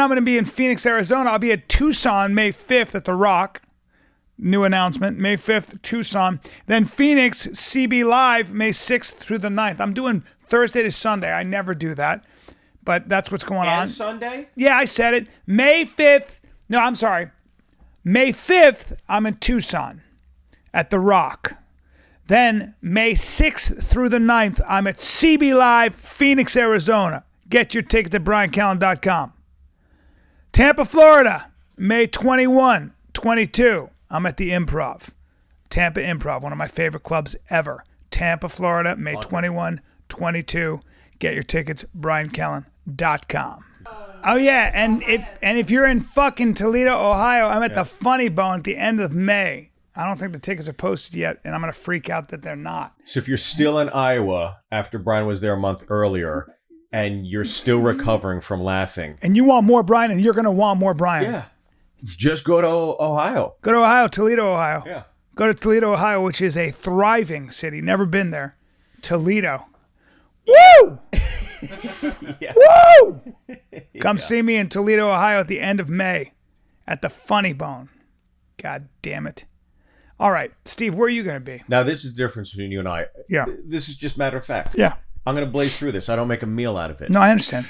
I'm going to be in Phoenix, Arizona. I'll be at Tucson May 5th at The Rock. New announcement, May 5th, Tucson. Then Phoenix, CB Live, May 6th through the 9th. I'm doing Thursday to Sunday. I never do that, but that's what's going on. And Sunday? Yeah, I said it. May 5th. No, I'm sorry. May 5th, I'm in Tucson at The Rock. Then May 6th through the 9th, I'm at CB Live, Phoenix, Arizona. Get your tickets at briancallen.com. Tampa, Florida, May 21, 22. I'm at the Improv. Tampa Improv, one of my favorite clubs ever. Tampa, Florida, May 21, 22. Get your tickets, briancallen.com. Oh, yeah, and if you're in fucking Toledo, Ohio, I'm at the Funny Bone at the end of May. I don't think the tickets are posted yet, and I'm going to freak out that they're not. So if you're still in Iowa after Brian was there a month earlier and you're still recovering from laughing. And you want more Brian, and you're going to want more Brian. Yeah. Just go to Ohio. Go to Ohio, Toledo, Ohio. Yeah. Go to Toledo, Ohio, which is a thriving city. Never been there. Toledo. Woo! Yeah. Woo! Come see me in Toledo, Ohio at the end of May at the Funny Bone. God damn it. All right, Steve, where are you going to be? Now, this is the difference between you and I. Yeah. This is just matter of fact. Yeah. I'm going to blaze through this. I don't make a meal out of it. No, I understand.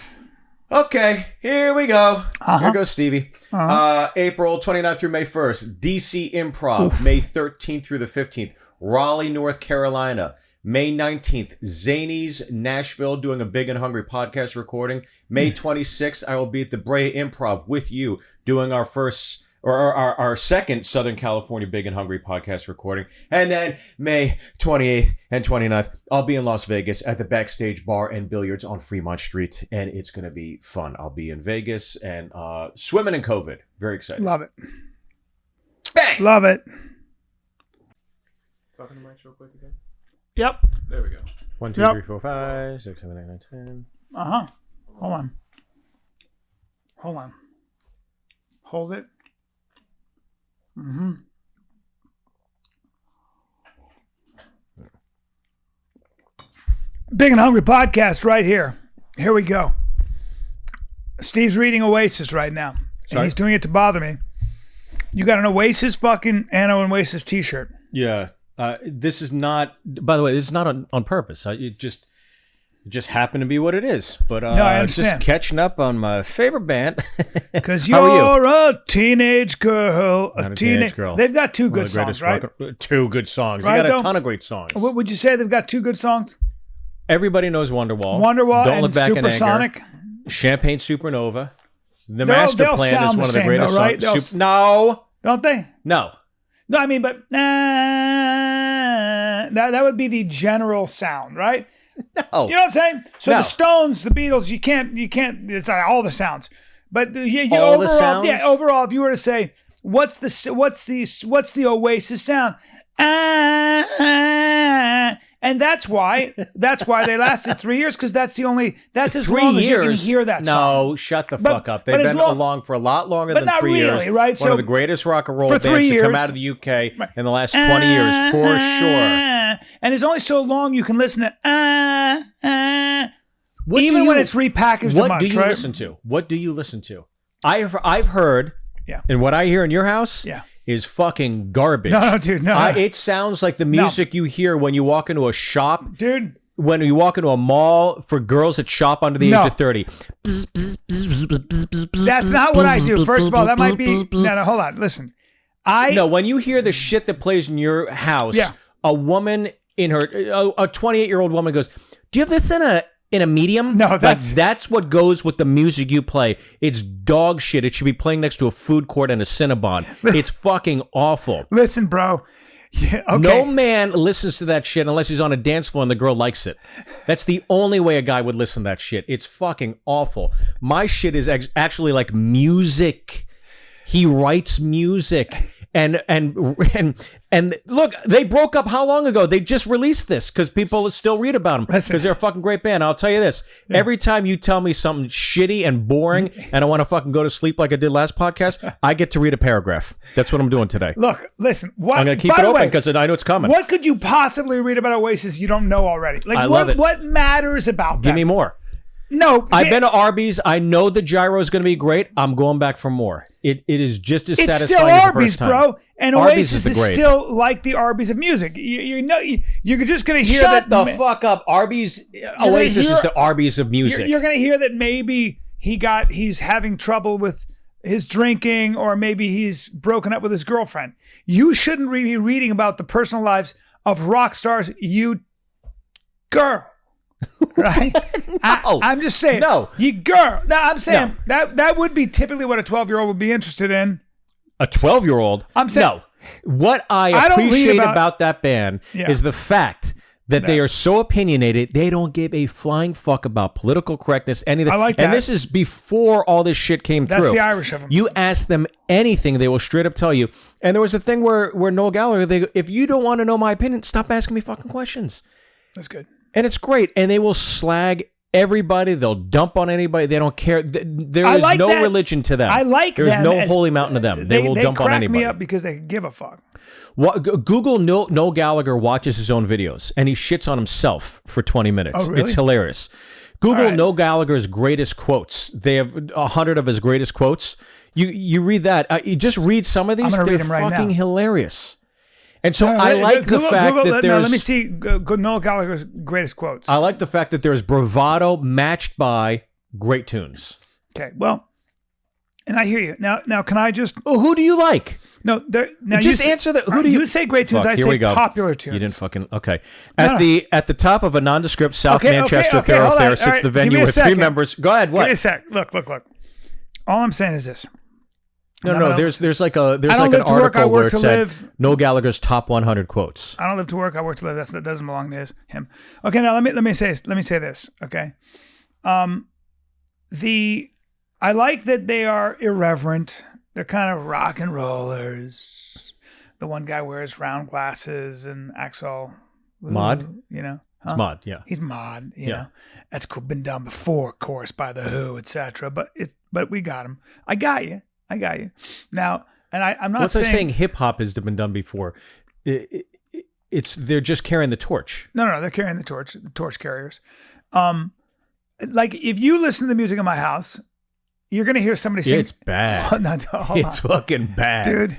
Okay, here we go. Uh-huh. Here goes Stevie. April 29th through May 1st. DC Improv, May 13th through the 15th. Raleigh, North Carolina. May 19th, Zanies, Nashville, doing a Big and Hungry podcast recording. May 26th, I will be at the Brea Improv with you, doing our first... or our second Southern California Big and Hungry podcast recording. And then May 28th and 29th, I'll be in Las Vegas at the Backstage Bar and Billiards on Fremont Street, and it's going to be fun. I'll be in Vegas and swimming in COVID. Very excited. Love it. Bang! Love it. Talking to Mike real quick again. Yep. There we go. 1, 2, Yep. 3, 4, 5, 6, 7, 8, 9, 10. Uh-huh. Hold on. Hold on. Hold it. Mm-hmm. Big and Hungry podcast right here. Here we go. Steve's reading Oasis right now. And he's doing it to bother me. You got an Oasis fucking Anno and Oasis t-shirt. Yeah. This is not, by the way, this is not on purpose. It just happened to be what it is. But No, I understand. just catching up on my favorite band. Because How are you're a teenage girl. Not a teenage girl. They've got two One good of the greatest songs, right? Two good songs. Right, They got though? a ton of great songs. What would you say? They've got two good songs? Everybody knows Wonderwall. Wonderwall Don't and Look Back in Anger. Supersonic. Champagne Supernova. The They'll Master Plan sound is the one of the same, greatest though, right? songs. No. Don't they? No. No, I mean, but that would be the general sound, right? No. You know what I'm saying? So No. the Stones, the Beatles, you can't. It's all the sounds. But All overall, the sounds? yeah, overall, if you were to say, what's the Oasis sound? And that's why they lasted 3 years, because that's as 3 long as you years? can hear that song. No, shut the But- fuck up. but They've as been long- along for a lot longer but than not 3 really, years. right? One So of the greatest rock and roll for bands 3 to come years- out of the UK in the last 20 years, for sure. And there's only so long you can listen to What even do you- when it's repackaged a What bunch, do you right? listen to? What do you listen to? I've heard, Yeah. and what I hear in your house Yeah. is fucking garbage. No, dude, no. It sounds like the music you hear when you walk into a shop. Dude, When you walk into a mall for girls that shop under the No. age of 30. that's not what I do. First of all, that might be... No, hold on. Listen. No, when you hear the shit that plays in your house, Yeah. a woman in her, a 28-year-old woman goes, "Do you have this in a medium?" No, Like, that's- that's what goes with the music you play. It's dog shit. It should be playing next to a food court and a Cinnabon. It's fucking awful. Listen, bro. Yeah, okay. No man listens to that shit unless he's on a dance floor and the girl likes it. That's the only way a guy would listen to that shit. It's fucking awful. My shit is actually like music. He writes music. And look, they broke up how long ago? They just released this because people still read about them because they're a fucking great band. I'll tell you this: every time you tell me something shitty and boring, and I want to fucking go to sleep like I did last podcast, I get to read a paragraph. That's what I'm doing today. Look, listen. What, I'm gonna keep by it the open way, because I know it's coming. What could you possibly read about Oasis you don't know already? Like, I love it. What matters about Give them? me more. No, I've been to Arby's. I know the gyro is going to be great. I'm going back for more. It is just as it's satisfying still as the Arby's, first time. bro. And Arby's Oasis is is great. still like the Arby's of music. You're just going to hear Shut that. the fuck up. Arby's, Oasis is the Arby's of music. You're going to hear that maybe he's having trouble with his drinking, or maybe he's broken up with his girlfriend. You shouldn't be reading about the personal lives of rock stars, you girl. Right? No. I'm just saying. No. You girl. No, I'm saying that would be typically what a 12-year-old would be interested in. A 12-year-old? I'm saying. No. What I don't read appreciate about- about that band is the fact that they are so opinionated, they don't give a flying fuck about political correctness, anything. I like that. And this is before all this shit came through. That's the Irish of them. You ask them anything, they will straight up tell you. And there was a thing where Noel Gallagher, they go, if you don't want to know my opinion, stop asking me fucking questions. That's good. And it's great. And they will slag everybody. They'll dump on anybody. They don't care. There is like no that. religion to them. I like There's them no as- holy mountain to them. They will dump on anybody. They crack me up because they give a fuck. Google Noel Gallagher watches his own videos and he shits on himself for 20 minutes. Oh, really? It's hilarious. Google All right. Noel Gallagher's greatest quotes. They have 100 of his greatest quotes. You read that. You just read some of these. I'm gonna They're read 'em right fucking now. hilarious. And so I like the fact that there's... let me see Noel Gallagher's greatest quotes. I like the fact that there's bravado matched by great tunes. Okay, well, and I hear you. Now can I just... Oh, who do you like? No, now Just answer the... Who do you... You say great tunes, Fuck, I here say we go. popular tunes. You didn't fucking... Okay. At the top of a nondescript South Okay, Manchester hold on. thoroughfare All sits right, the give me venue a with three second. members. Go ahead, Give me a what? sec. Look. All I'm saying is this. No, there's like an live to work, I article work where it to said live. Noel Gallagher's top 100 quotes. I don't live to work. I work to live. That doesn't belong to him. Okay, now let me say this. Okay, I like that they are irreverent. They're kind of rock and rollers. The one guy wears round glasses and acts all Mod? You know, It's mod, yeah. he's mod. You know, that's cool. Been done before, of course, by the Who, etc. But we got him. I got you. Now, and I'm not What's like saying saying hip hop has been done before? They're just carrying the torch. No, they're carrying the torch carriers. Like if you listen to the music in my house, you're gonna hear somebody sing. It's bad. Hold It's on. fucking bad, Dude.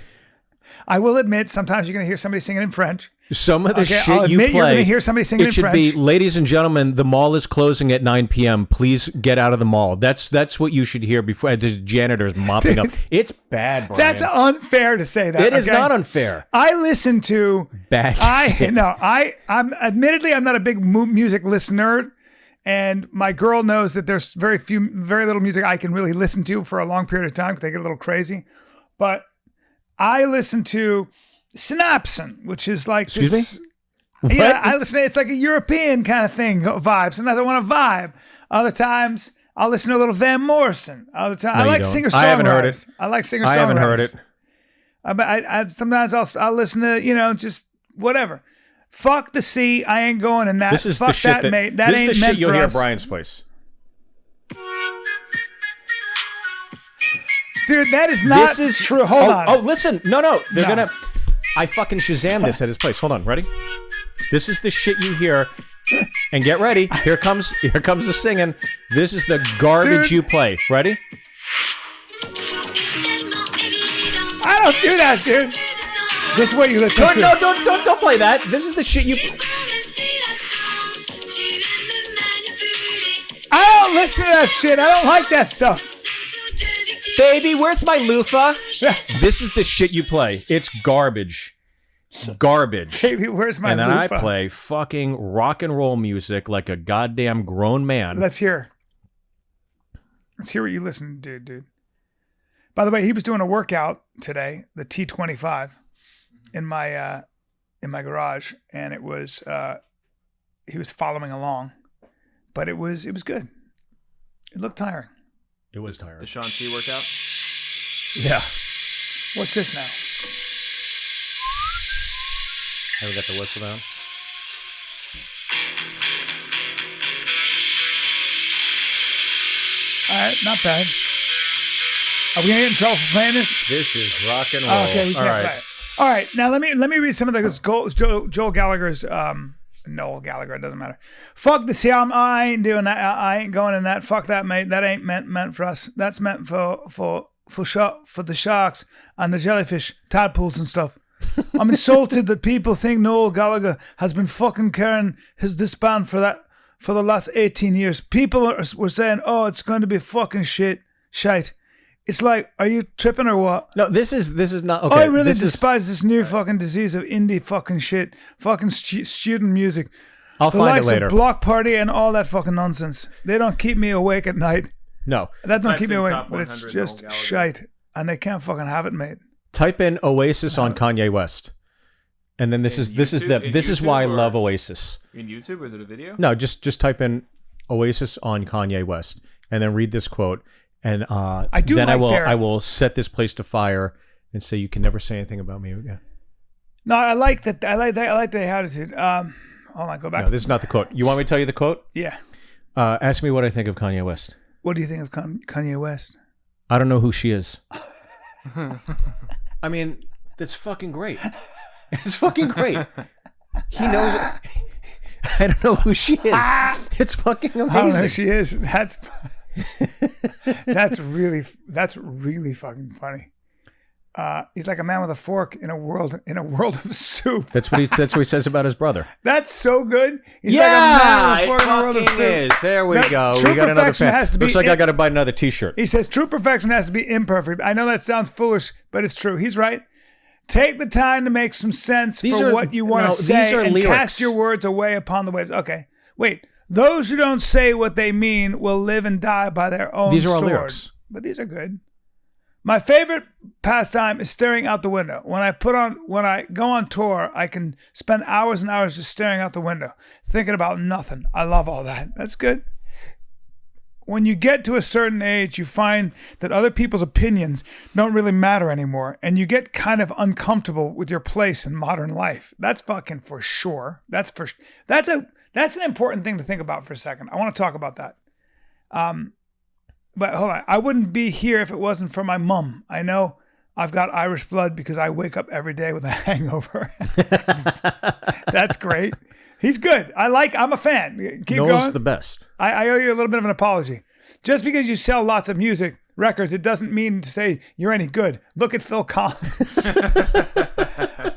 I will admit, sometimes you're gonna hear somebody singing in French. Some of the Okay, shit I'll you admit play, you're gonna hear somebody singing it in should French. be, ladies and gentlemen, the mall is closing at 9 p.m. Please get out of the mall. That's what you should hear before there's janitors mopping up. It's bad, Brian. That's unfair to say that. It is okay? not unfair. I listen to Bad shit. I'm admittedly I'm not a big music listener, and my girl knows that there's very little music I can really listen to for a long period of time because I get a little crazy. But I listen to Synapson, which is like Excuse this, me? What? Yeah, I listen. It's like a European kind of thing, vibe. Sometimes I want to vibe. Other times I'll listen to a little Van Morrison. Other times No, I you like don't. singer-songwriters. I haven't heard it. I like singer-songwriters. I haven't heard it. I sometimes I'll listen to just whatever. Fuck the sea. I ain't going in that. This is Fuck the shit that, mate. That this ain't is the meant shit you'll for hear us. at Brian's place. Dude, that is not This is true. Hold on. Oh, listen. No. They're No. gonna. I fucking Shazam this at his place. Hold on. Ready? This is the shit you hear. And get ready. Here comes the singing. This is the garbage Dude. you play. Ready? I don't do that, dude. This is what you listen to. No, don't play that. This is the shit you. I don't listen to that shit. I don't like that stuff. Baby, where's my loofah? This is the shit you play. It's garbage. Garbage. Baby, where's my And then loofah? I play fucking rock and roll music like a goddamn grown man. Let's hear what you listen to, dude. By the way, he was doing a workout today, the T25, in my garage, and it was he was following along, but it was good. It looked tiring. It was tiring. The Sean T workout. Yeah. What's this now? Haven't got the whistle down. All right, not bad. Are we gonna get in trouble for playing this? This is rock and roll. Oh, okay, we can't All right. play it. All right, now let me read some of those Joel Gallagher's Noel Gallagher. It doesn't matter. Fuck the sea. I ain't doing that. I ain't going in that. Fuck that, mate. That ain't meant for us. That's meant for the sharks and the jellyfish, tadpoles and stuff. I'm insulted that people think Noel Gallagher has been fucking carrying this band for the last 18 years. People were saying, "Oh, it's going to be fucking shite." It's like, are you tripping or what? No, this is not okay. I really despise this new fucking disease of indie fucking shit, fucking student music. I'll find it later. The likes of Block Party and all that fucking nonsense. They don't keep me awake at night. No, that don't keep me awake, but it's just shite, and they can't fucking have it, mate. Type in Oasis on Kanye West, and then this is why I love Oasis. In YouTube, or is it a video? No, just type in Oasis on Kanye West, and then read this quote, and I will set this place to fire and say you can never say anything about me again. No, I like that. I like the attitude. Hold on, go back. No, this is not the quote. You want me to tell you the quote? Yeah. Ask me what I think of Kanye West. What do you think of Kanye West? I don't know who she is. I mean, that's fucking great. It's fucking great. He knows. I don't know who she is. It's fucking amazing. I don't know who she is. That's really fucking funny. He's like a man with a fork in a world of soup. That's what he says about his brother. That's so good. He's like a man with a fork in a world of soup. Is. There we go. We got another fan. Looks like I got to buy another T-shirt. He says true perfection has to be imperfect. I know that sounds foolish, but it's true. He's right. Take the time to make some sense what you want to say and lyrics. Cast your words away upon the waves. Okay, wait. Those who don't say what they mean will live and die by their own sword. These are all lyrics. But these are good. My favorite pastime is staring out the window. When I go on tour, I can spend hours and hours just staring out the window, thinking about nothing. I love all that. That's good. When you get to a certain age, you find that other people's opinions don't really matter anymore, and you get kind of uncomfortable with your place in modern life. That's fucking for sure. That's an important thing to think about for a second. I want to talk about that. But hold on. I wouldn't be here if it wasn't for my mum. I know I've got Irish blood because I wake up every day with a hangover. That's great. He's good. I'm a fan. Keep Noel's going. The best. I owe you a little bit of an apology. Just because you sell lots of music records, it doesn't mean to say you're any good. Look at Phil Collins.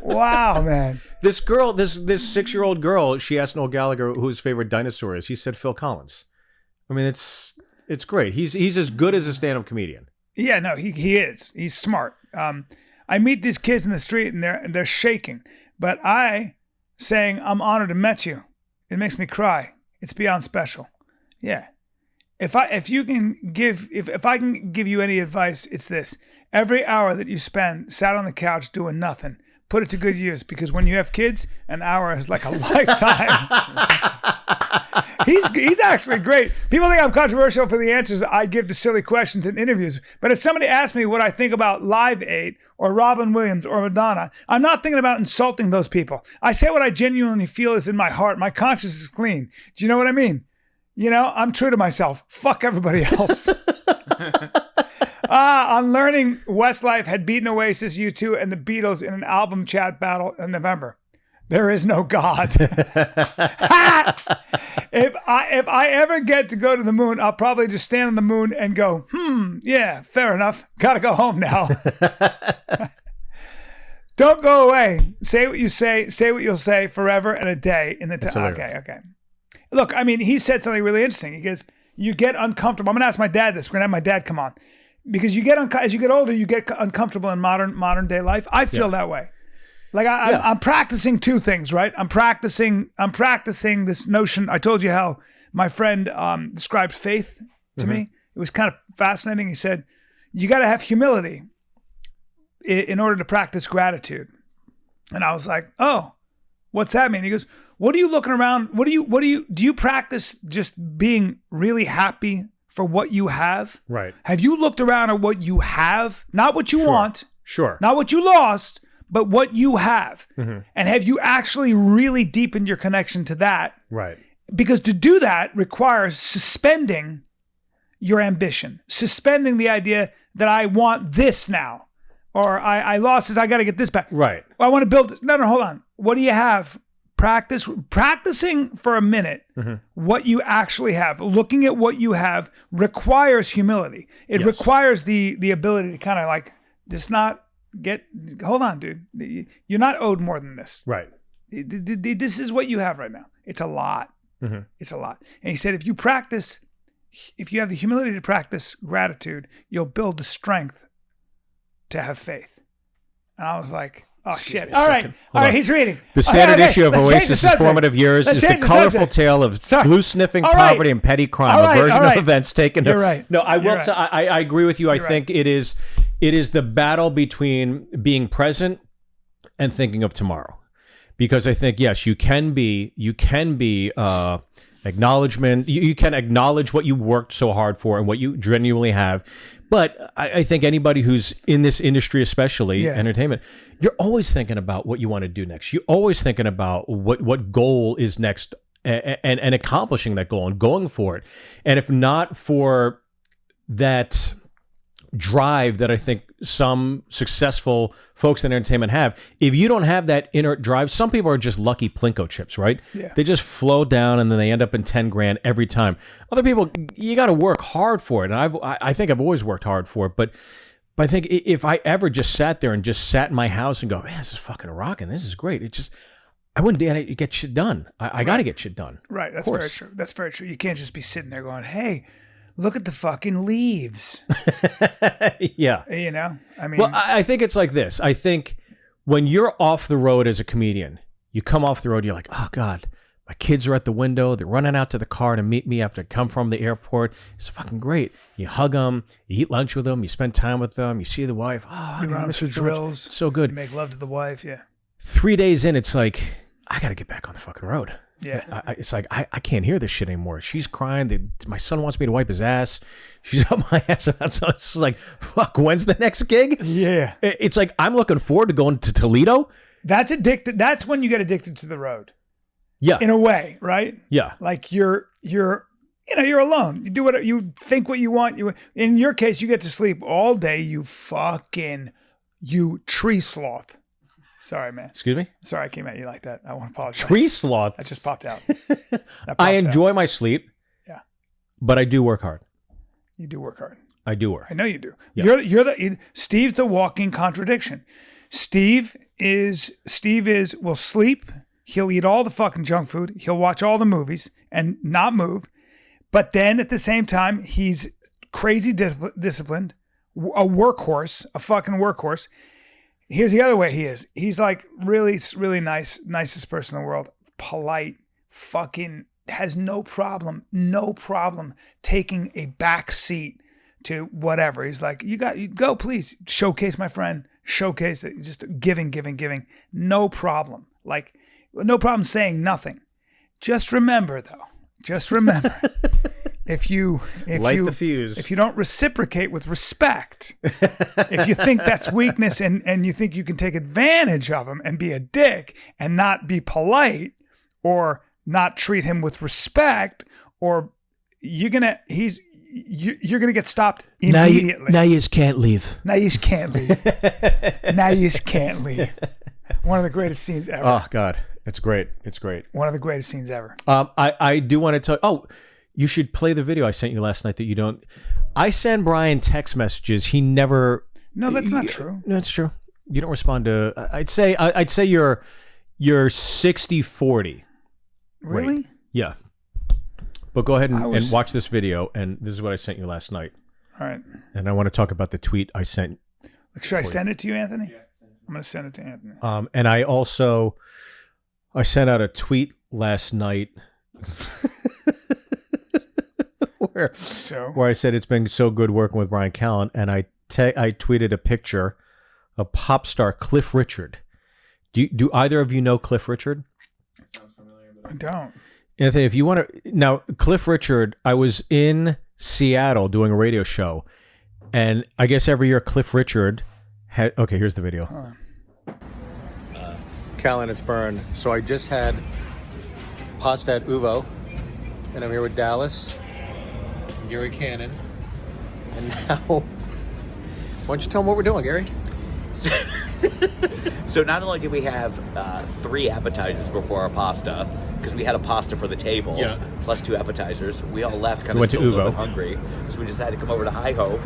Wow, man. This girl, this 6-year-old girl, she asked Noel Gallagher who his favorite dinosaur is. He said Phil Collins. I mean, it's great. He's as good as a stand-up comedian. Yeah, no, he is. He's smart. I meet these kids in the street and they're shaking, but saying I'm honored to met you, it makes me cry. It's beyond special. Yeah. If I can give you any advice, it's this. Every hour that you spend sat on the couch doing nothing, put it to good use, because when you have kids, an hour is like a lifetime. He's actually great. People think I'm controversial for the answers I give to silly questions in interviews. But if somebody asks me what I think about Live 8 or Robin Williams or Madonna, I'm not thinking about insulting those people. I say what I genuinely feel is in my heart. My conscience is clean. Do you know what I mean? You know, I'm true to myself. Fuck everybody else. On learning Westlife had beaten Oasis, U2, and the Beatles in an album chat battle in November. There is no God. If I ever get to go to the moon, I'll probably just stand on the moon and go, yeah, fair enough. Gotta go home now. Don't go away. Say what you say what you'll say forever and a day in the time. Okay. Look, I mean, he said something really interesting. He goes, you get uncomfortable. I'm gonna ask my dad this. We're gonna have my dad come on. Because as you get older, you get uncomfortable in modern day life. I feel that way. Like I'm practicing two things, right? I'm practicing this notion. I told you how my friend described faith to me. It was kind of fascinating. He said, you got to have humility in order to practice gratitude. And I was like, oh, what's that mean? He goes, what are you looking around? Do you practice just being really happy for what you have? Right. Have you looked around at what you have? Not what you want. Sure. Not what you lost, but what you have. And have you actually really deepened your connection to that? Right. Because to do that requires suspending your ambition, suspending the idea that I want this now, or I lost this, I got to get this back. Right. Or I want to build this. No, hold on. What do you have practicing for a minute what you actually have, looking at what you have requires humility. It requires the ability to kind of like just not hold on, dude. You're not owed more than this. Right. This is what you have right now. It's a lot. It's a lot. And he said, if you have the humility to practice gratitude, you'll build the strength to have faith. And I was like, oh shit. All right. He's reading. The standard issue of Oasis's formative years is the colorful tale of glue-sniffing poverty and petty crime, a version of events taken. You're right. No, I will say, I agree with you. I think it is the battle between being present and thinking of tomorrow. Because I think, yes, you can be acknowledgement. You can acknowledge what you worked so hard for and what you genuinely have. But I think anybody who's in this industry, especially entertainment, you're always thinking about what you want to do next. You're always thinking about what goal is next and accomplishing that goal and going for it. And if not for that drive that I think some successful folks in entertainment have, if you don't have that inner drive, some people are just lucky Plinko chips, right? Yeah. They just flow down and then they end up in 10 grand every time. Other people, you got to work hard for it. And I think I've always worked hard for it. But I think if I ever just sat there and just sat in my house and go, man, this is fucking rocking. This is great. I wouldn't get shit done. I got to get shit done. Right. That's very true. That's very true. You can't just be sitting there going, hey, look at the fucking leaves. Yeah. You know? I mean, well, I think it's like this. I think when you're off the road as a comedian, you come off the road, you're like, oh God, my kids are at the window. They're running out to the car to meet me after I come from the airport. It's fucking great. You hug them, you eat lunch with them, you spend time with them, you see the wife. Oh, you run through drills. So good. You make love to the wife, yeah. 3 days in, it's like, I got to get back on the fucking road. Yeah. It's like, I can't hear this shit anymore. She's crying. My son wants me to wipe his ass. She's up my ass about something. It's like, fuck, when's the next gig? Yeah. It's like, I'm looking forward to going to Toledo. That's addicted. That's when you get addicted to the road. Yeah. In a way, right? Yeah. Like you're alone. You do what you think what you want. In your case, you get to sleep all day. You tree sloth. Sorry, man. Excuse me? Sorry I came at you like that. I want to apologize. Tree sloth? That just popped out. I enjoy my sleep. Yeah. But I do work hard. You do work hard. I do work. I know you do. Yeah. Steve's the walking contradiction. Steve will sleep. He'll eat all the fucking junk food. He'll watch all the movies and not move. But then at the same time, he's crazy disciplined, a workhorse, a fucking workhorse. Here's the other way he is. He's like really, really nice, nicest person in the world. Polite, fucking has no problem taking a back seat to whatever. He's like, you go, please showcase my friend, showcase it. Just giving. No problem. Like, no problem saying nothing. Just remember though, if you light the fuse. If you don't reciprocate with respect, if you think that's weakness and you think you can take advantage of him and be a dick and not be polite or not treat him with respect, or you're gonna get stopped immediately. Now you just can't leave. Now you just can't leave. One of the greatest scenes ever. Oh God, it's great. One of the greatest scenes ever. I do want to tell. Oh, you should play the video I sent you last night that you don't. I send Brian text messages. He never. No, that's not true. No, it's true. You don't respond to. I'd say you're 60-40. Really? Rate. Yeah. But go ahead and watch this video. And this is what I sent you last night. All right. And I want to talk about the tweet I sent. Should I send it to you, Anthony? Yeah. I'm going to send it to Anthony. And I sent out a tweet last night where I said it's been so good working with Brian Callen, and I tweeted a picture of pop star Cliff Richard. Do either of you know Cliff Richard? It sounds familiar, but I don't. Anthony, if you want to now, Cliff Richard, I was in Seattle doing a radio show, and I guess every year Cliff Richard had. Okay, here's the video. Callen, it's Byrne. So I just had pasta at Uvo, and I'm here with Dallas, and Gary Cannon, and now, why don't you tell them what we're doing, Gary? So not only did we have 3 appetizers before our pasta, because we had a pasta for the table, plus 2 appetizers, we all left kind of still a little bit hungry, so we decided to come over to Hi-Ho.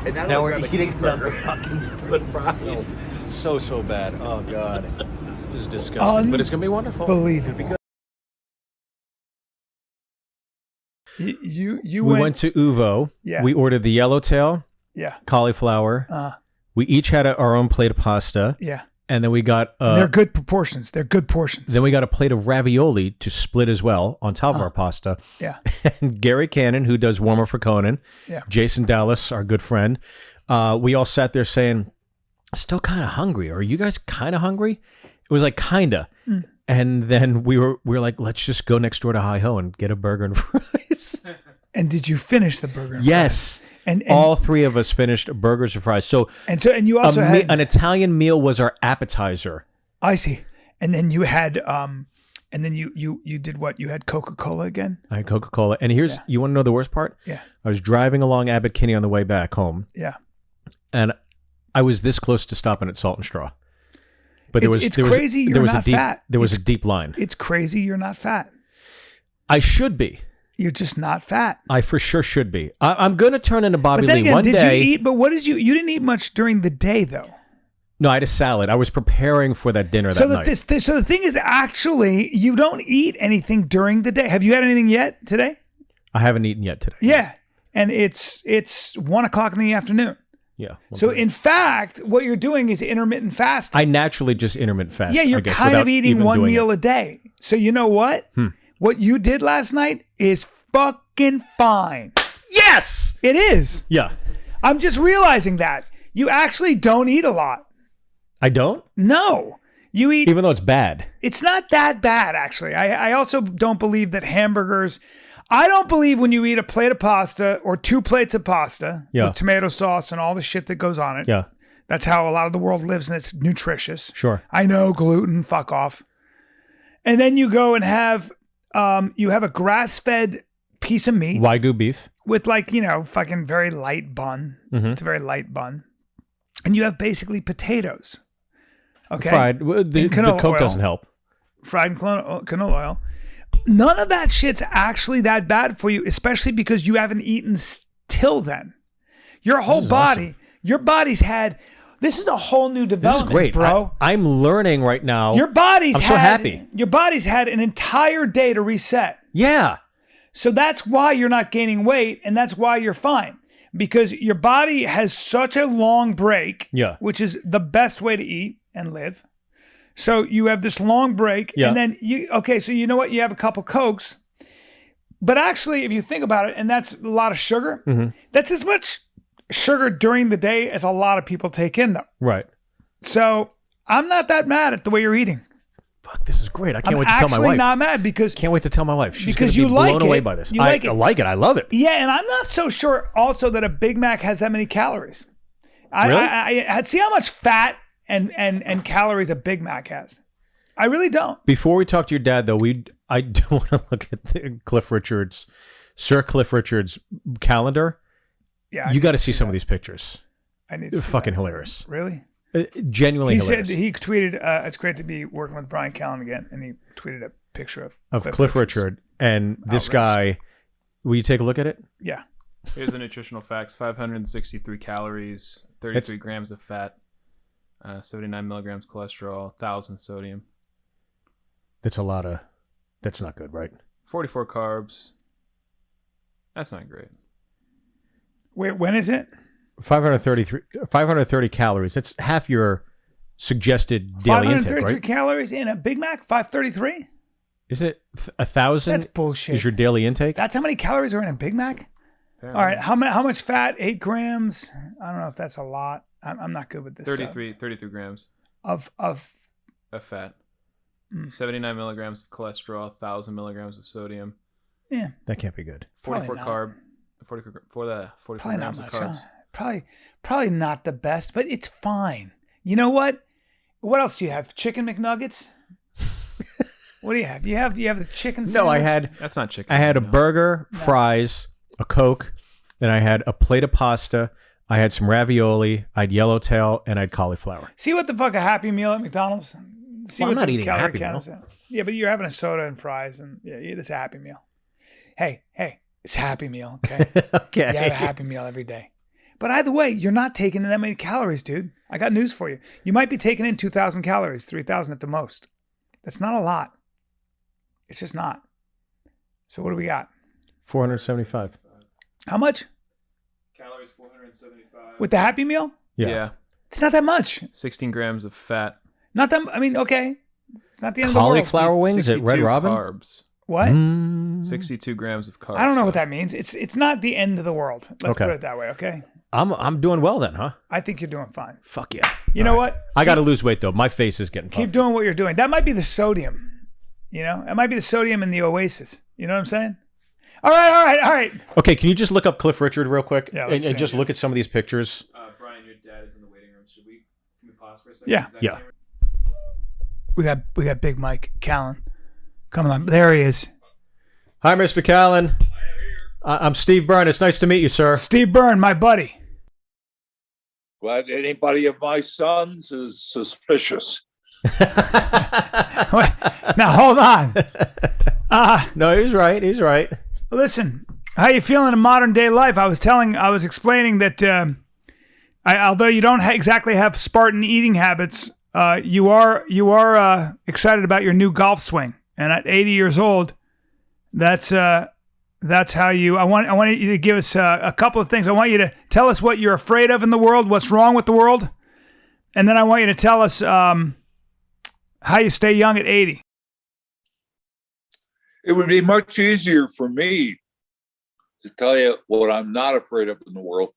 And now we're eating another fucking fries. So bad. Oh God, this is disgusting. But it's gonna be wonderful. Unbelievable. We went to Uvo. Yeah. We ordered the yellowtail. Yeah. Cauliflower. We each had our own plate of pasta. Yeah. And then we got... they're good proportions. They're good portions. Then we got a plate of ravioli to split as well on top of our pasta. Yeah. And Gary Cannon, who does Warmer for Conan. Yeah. Jason Dallas, our good friend. We all sat there saying, still kind of hungry. Are you guys kind of hungry? It was like kind of. And then we were like, let's just go next door to Hi-Ho and get a burger and fries. And did you finish the burger? And yes. Fries? And all 3 of us finished burgers and fries. So you also had an Italian meal was our appetizer. I see. And then you had and then you did what? You had Coca-Cola again? I had Coca-Cola. And here's you want to know the worst part? Yeah. I was driving along Abbot Kinney on the way back home. Yeah. And I was this close to stopping at Salt and Straw. But there was crazy you're not fat. There was a deep line. It's crazy you're not fat. I should be. You're just not fat. I for sure should be. I'm going to turn into Bobby but then Lee again, one did day. You eat? But what did you? You didn't eat much during the day, though. No, I had a salad. I was preparing for that dinner that night. So the thing is, actually, you don't eat anything during the day. Have you had anything yet today? I haven't eaten yet today. Yeah, and it's 1:00 in the afternoon. Yeah. So in fact, what you're doing is intermittent fasting. I naturally just intermittent fast. Yeah, you're kind of eating one meal a day. So you know what? What you did last night is fucking fine. Yes! It is. Yeah. I'm just realizing that. You actually don't eat a lot. I don't? No. You eat... Even though it's bad. It's not that bad, actually. I also don't believe that hamburgers... I don't believe when you eat a plate of pasta or 2 plates of pasta with tomato sauce and all the shit that goes on it. Yeah. That's how a lot of the world lives, and it's nutritious. Sure. I know, gluten, fuck off. And then you go and have... you have a grass-fed piece of meat. Wagyu beef. With fucking very light bun. It's a very light bun. And you have basically potatoes. Okay? Fried. The Coke oil. doesn't help. Fried in canola oil. None of that shit's actually that bad for you, especially because you haven't eaten till then. Your whole body, awesome. Your body's had... This is a whole new development, this is great. bro. I'm learning right now. I'm so happy. Your body's had an entire day to reset. Yeah. So that's why you're not gaining weight, and that's why you're fine. Because your body has such a long break, which is the best way to eat and live. So you have this long break, and then so you know what? You have a couple Cokes. But actually, if you think about it, and that's a lot of sugar, that's as much sugar during the day as a lot of people take in, though. Right. So I'm not that mad at the way you're eating. Fuck, this is great. I can't wait to tell my wife. I'm actually not mad because... Can't wait to tell my wife. She's because going to be blown away it. by this. You like it. I like it. I love it. Yeah, and I'm not so sure also that a Big Mac has that many calories. Really? I see how much fat and calories a Big Mac has. I really don't. Before we talk to your dad, though, I do want to look at Sir Cliff Richard's calendar. Yeah, you got to see some of these pictures. I need to see fucking hilarious. Really? Genuinely hilarious. He tweeted, it's great to be working with Brian Callen again, and he tweeted a picture of Cliff Richard. And this guy, will you take a look at it? Yeah. Here's the nutritional facts: 563 calories, 33 grams of fat, 79 milligrams cholesterol, 1,000 sodium. That's a lot of... That's not good, right? 44 carbs. That's not great. Wait, when is it? 530 calories. That's half your suggested daily intake, right? 533 calories in a Big Mac? 533? Is it 1,000? That's bullshit. Is your daily intake? That's how many calories are in a Big Mac? Apparently. All right, how much fat? 8 grams? I don't know if that's a lot. I'm not good with this 33 grams. Of fat. 79 milligrams of cholesterol, 1,000 milligrams of sodium. Yeah. That can't be good. 44 grams of carbs. Probably not the best, but it's fine. You know what? What else do you have? Chicken McNuggets? What do you have? You have the chicken sandwich? That's not chicken. I had a burger, fries, a Coke, then I had a plate of pasta, I had some ravioli, I had yellowtail, and I had cauliflower. See what the fuck a Happy Meal at McDonald's? See Well, I'm what not the eating a calorie Happy count Meal. is. Yeah, but you're having a soda and fries, and yeah, it's a Happy Meal. Hey, it's a Happy Meal, okay? Okay. You have a Happy Meal every day. But either way, you're not taking in that many calories, dude. I got news for you. You might be taking in 2,000 calories, 3,000 at the most. That's not a lot. It's just not. So what do we got? 475. How much? Calories 475. With the Happy Meal? Yeah. It's not that much. 16 grams of fat. Not that, I mean, okay. It's not the end of the world. Cauliflower wings at 62 Red Robin? carbs. What? 62 grams of carbs. I don't know what that means. It's not the end of the world. Let's Okay. put it that way, okay? I'm doing well then, huh? I think you're doing fine. Fuck yeah. You know what? I got to lose weight though. My face is getting Keep puffy. doing what you're doing. That might be the sodium. You know? It might be the sodium in the Oasis. You know what I'm saying? All right. Okay, can you just look up Cliff Richard real quick Yeah, and, let's and see. just look at some of these pictures? Brian, your dad is in the waiting room. Can we pause for a second? Yeah. Is that Yeah. camera- We got Big Mike Callen. Coming on. There he is. Hi, Mr. Callen. I'm Steve Byrne. It's nice to meet you, sir. Steve Byrne, my buddy. Glad anybody of my sons is suspicious. Wait, now hold on. No, he's right. He's right. Listen, how you feeling in modern day life? I was explaining that although you don't exactly have Spartan eating habits, you are excited about your new golf swing. And at 80 years old, that's how you. I want you to give us a couple of things. I want you to tell us what you're afraid of in the world, what's wrong with the world, and then I want you to tell us how you stay young at 80. It would be much easier for me to tell you what I'm not afraid of in the world.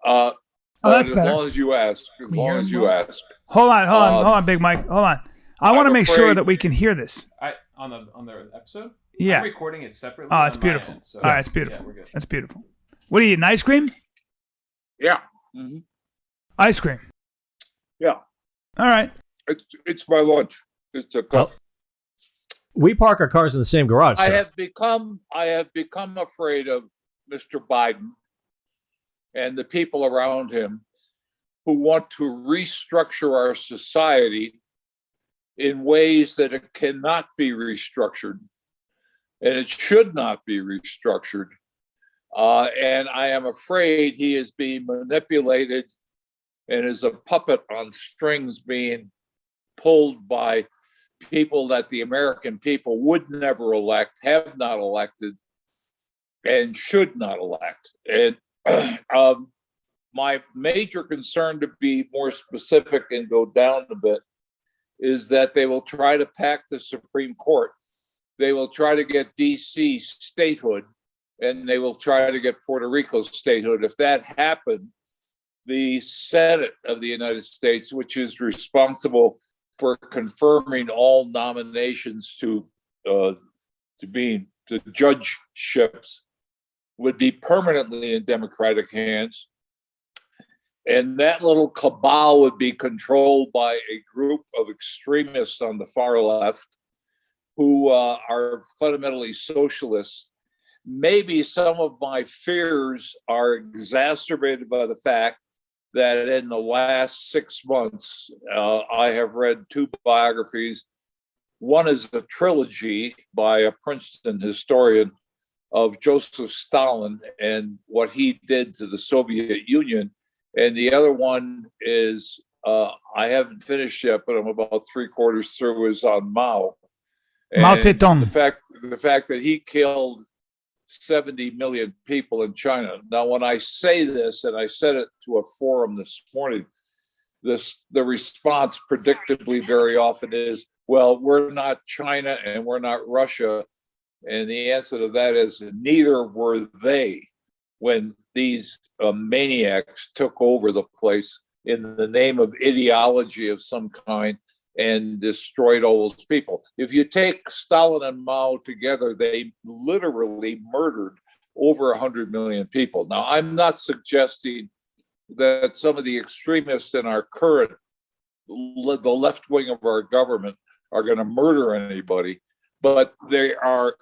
But that's as better. long as you ask, Can we hear him you well? ask. Hold on, Big Mike. Hold on. I want to I'm make sure afraid- that we can hear this. On the episode? Yeah. I'm recording it separately. Oh, it's on my beautiful. end, so All right, it's beautiful. Yeah, we're good. That's beautiful. What are you eating? Ice cream? Yeah. hmm Ice cream. Yeah. All right. It's my lunch. It's a cup. Well, we park our cars in the same garage, I sir. have become afraid of Mr. Biden and the people around him who want to restructure our society in ways that it cannot be restructured, and it should not be restructured. And I am afraid he is being manipulated and is a puppet on strings being pulled by people that the American people would never elect, have not elected, and should not elect. And my major concern, to be more specific and go down a bit, is that they will try to pack the Supreme Court. They will try to get DC statehood, and they will try to get Puerto Rico statehood. If that happened, the Senate of the United States, which is responsible for confirming all nominations to judgeships, would be permanently in Democratic hands. And that little cabal would be controlled by a group of extremists on the far left who are fundamentally socialists. Maybe some of my fears are exacerbated by the fact that in the last 6 months, I have read 2 biographies. One is a trilogy by a Princeton historian of Joseph Stalin and what he did to the Soviet Union. And the other one is, I haven't finished yet, but I'm about 3/4 through, is on Mao. Mao And Zedong. the fact that he killed 70 million people in China. Now, when I say this, and I said it to a forum this morning, the response predictably very often is, well, we're not China and we're not Russia. And the answer to that is neither were they when these maniacs took over the place in the name of ideology of some kind and destroyed all those people. If you take Stalin and Mao together, they literally murdered over 100 million people. Now, I'm not suggesting that some of the extremists in our current, the left wing of our government, are going to murder anybody, but they are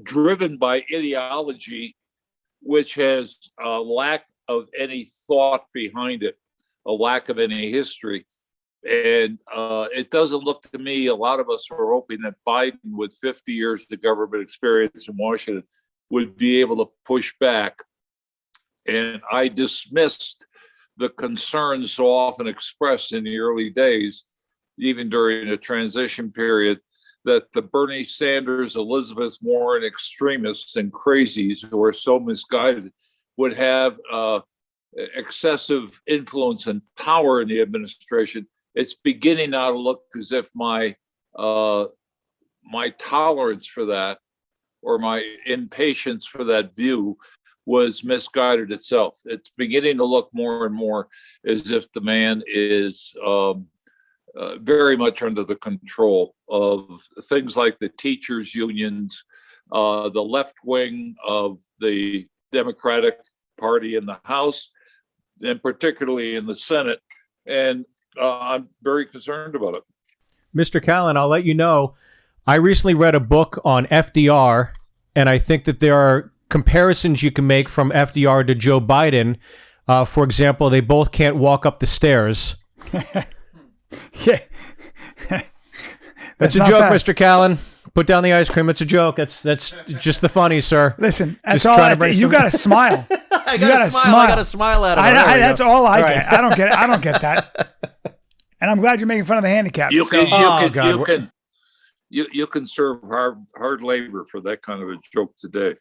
driven by ideology which has a lack of any thought behind it, a lack of any history. And it doesn't look to me, a lot of us are hoping that Biden, with 50 years of government experience in Washington, would be able to push back. And I dismissed the concerns so often expressed in the early days, even during the transition period, that the Bernie Sanders, Elizabeth Warren extremists and crazies who are so misguided would have excessive influence and power in the administration. It's beginning now to look as if my tolerance for that, or my impatience for that view, was misguided itself. It's beginning to look more and more as if the man is very much under the control of things like the teachers' unions, the left wing of the Democratic Party in the House, and particularly in the Senate. And I'm very concerned about it. Mr. Callan, I'll let you know, I recently read a book on FDR, and I think that there are comparisons you can make from FDR to Joe Biden. For example, they both can't walk up the stairs. Yeah. That's a joke, bad. Mr. Callan. Put down the ice cream. It's a joke. That's just the funny, sir. Listen, that's all. You got to smile. I got to smile. I got to smile at him. That's all I get. I don't get it. I don't get that. And I'm glad you're making fun of the handicap. You can serve hard labor for that kind of a joke today.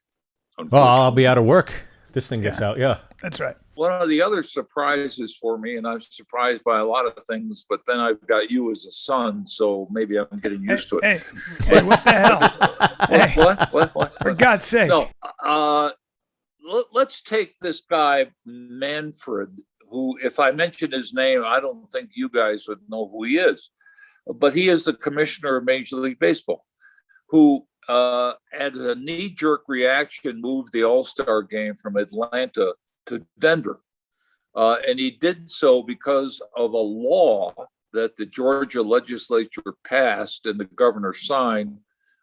Well, I'll be out of work. This thing gets out. Yeah, that's right. One of the other surprises for me, and I'm surprised by a lot of things, but then I've got you as a son, so maybe I'm getting used to it. Hey, what the hell? What? For God's sake. No, let's take this guy, Manfred, who, if I mention his name, I don't think you guys would know who he is. But he is the commissioner of Major League Baseball, who, as a knee-jerk reaction, moved the All-Star game from Atlanta to Denver. And he did so because of a law that the Georgia legislature passed and the governor signed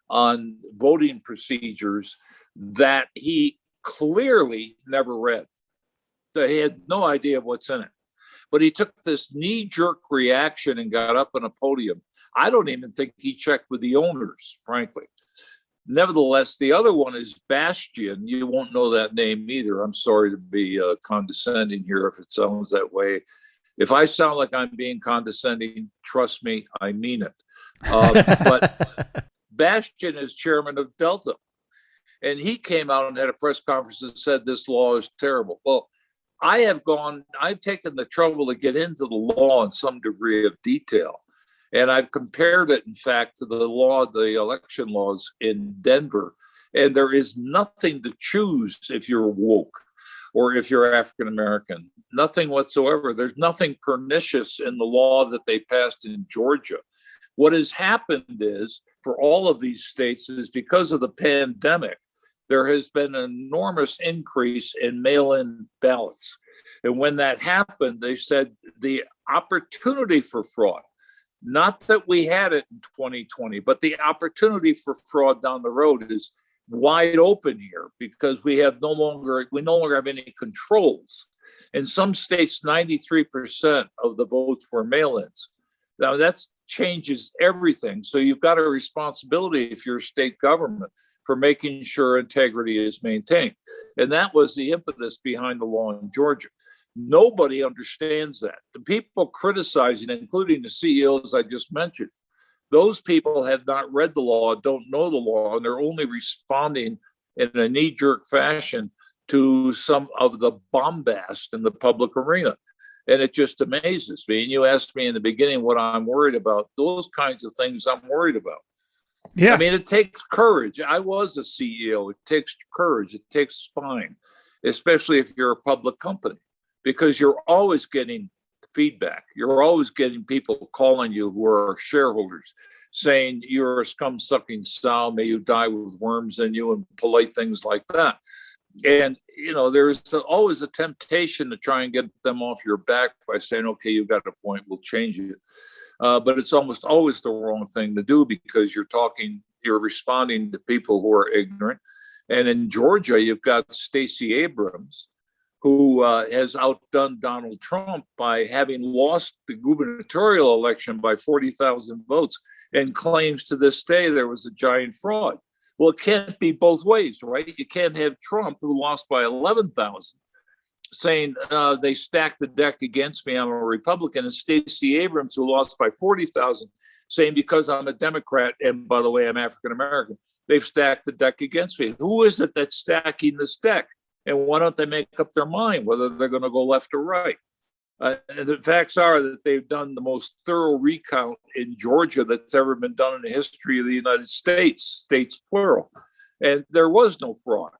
on voting procedures that he clearly never read. So he had no idea of what's in it. But he took this knee-jerk reaction and got up on a podium. I don't even think he checked with the owners, frankly. Nevertheless, the other one is Bastian. You won't know that name either. I'm sorry to be condescending here if it sounds that way. If I sound like I'm being condescending, trust me, I mean it. But Bastian is chairman of Delta. And he came out and had a press conference and said this law is terrible. Well, I've taken the trouble to get into the law in some degree of detail. And I've compared it, in fact, to the election laws in Denver. And there is nothing to choose if you're woke or if you're African American, nothing whatsoever. There's nothing pernicious in the law that they passed in Georgia. What has happened is, for all of these states, is because of the pandemic, there has been an enormous increase in mail-in ballots. And when that happened, they said the opportunity for fraud, not that we had it in 2020, but the opportunity for fraud down the road is wide open here because we no longer have any controls. In some states, 93% of the votes were mail-ins. Now that changes everything. So you've got a responsibility if you're a state government for making sure integrity is maintained. And that was the impetus behind the law in Georgia. Nobody understands that. The people criticizing, including the CEOs I just mentioned, those people have not read the law, don't know the law, and they're only responding in a knee-jerk fashion to some of the bombast in the public arena. And it just amazes me. And you asked me in the beginning what I'm worried about. Those kinds of things I'm worried about. Yeah. I mean, it takes courage. I was a CEO. It takes courage. It takes spine, especially if you're a public company, because you're always getting feedback. You're always getting people calling you who are shareholders saying you're a scum-sucking sow, may you die with worms in you, and polite things like that. And, there's always a temptation to try and get them off your back by saying, okay, you've got a point, we'll change it. But it's almost always the wrong thing to do because you're responding to people who are ignorant. And in Georgia, you've got Stacey Abrams, who has outdone Donald Trump by having lost the gubernatorial election by 40,000 votes and claims to this day there was a giant fraud. Well, it can't be both ways, right? You can't have Trump, who lost by 11,000, saying they stacked the deck against me, I'm a Republican, and Stacey Abrams, who lost by 40,000, saying because I'm a Democrat, and by the way, I'm African American, they've stacked the deck against me. Who is it that's stacking this deck? And why don't they make up their mind whether they're going to go left or right? And the facts are that they've done the most thorough recount in Georgia that's ever been done in the history of the United States, states plural. And there was no fraud.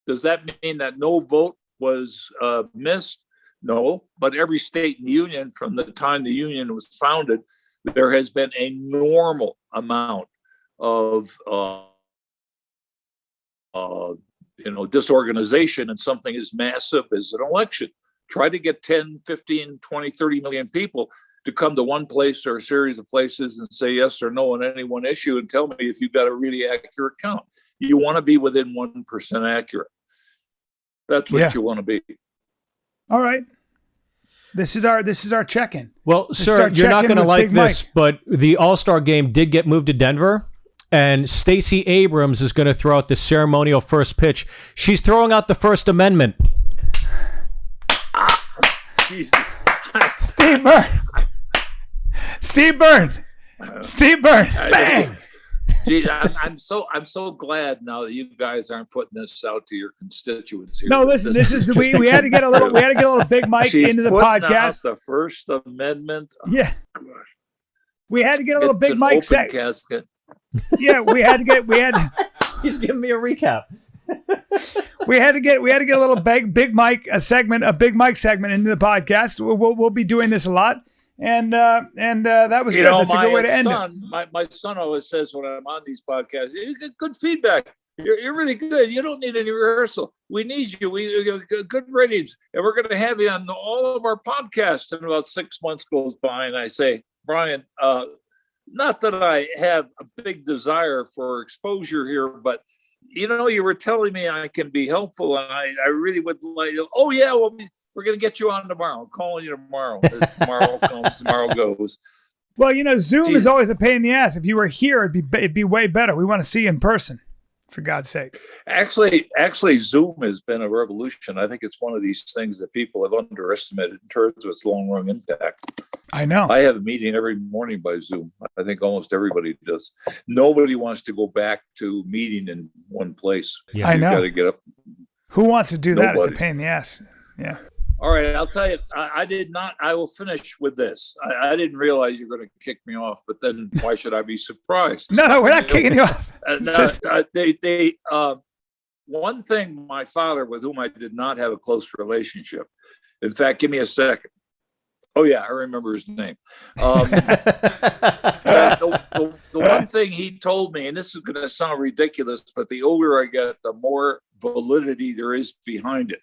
Does that mean that no vote was missed? No, but every state in the union, from the time the union was founded, there has been a normal amount of disorganization in something as massive as an election. Try to get 10, 15, 20, 30 million people to come to one place or a series of places and say yes or no on any one issue and tell me if you've got a really accurate count. You want to be within 1% accurate. That's what you want to be. All right. This is our check-in. Well, sir, you're not going to like this, but the All-Star game did get moved to Denver. And Stacey Abrams is going to throw out the ceremonial first pitch. She's throwing out the First Amendment. Jesus. Steve Byrne. Bang. Gee, I'm so glad now that you guys aren't putting this out to your constituents here. No, listen. This is we had to get a little Big Mike into the podcast. The First Amendment. Yeah. We had to get a little Big Mike casket. Yeah, we had. He's giving me a recap. we had to get a little Big Mike a Big Mike segment into the podcast. We'll be doing this a lot, and that was good. That's a good way to end it. My son always says when I'm on these podcasts, you get good feedback. You're really good. You don't need any rehearsal. We need you. We good ratings, and we're going to have you on all of our podcasts. And about 6 months goes by, and I say, Brian, not that I have a big desire for exposure here, but you were telling me I can be helpful, and I really would like. Oh yeah, well we're going to get you on tomorrow. I'm calling you tomorrow. Tomorrow comes, tomorrow goes. Well, Zoom is always a pain in the ass. If you were here, it'd be way better. We want to see you in person, for God's sake. Actually, Zoom has been a revolution. I think it's one of these things that people have underestimated in terms of its long-run impact. I know. I have a meeting every morning by Zoom. I think almost everybody does. Nobody wants to go back to meeting in one place. Yeah. I know. Got to get up. Who wants to do that? It's a pain in the ass. Yeah. All right, I'll tell you. I did not. I will finish with this. I didn't realize you were going to kick me off, but then why should I be surprised? No, we're not kicking you off. One thing, my father, with whom I did not have a close relationship. In fact, give me a second. Oh yeah, I remember his name. The one thing he told me, and this is going to sound ridiculous, but the older I get, the more validity there is behind it.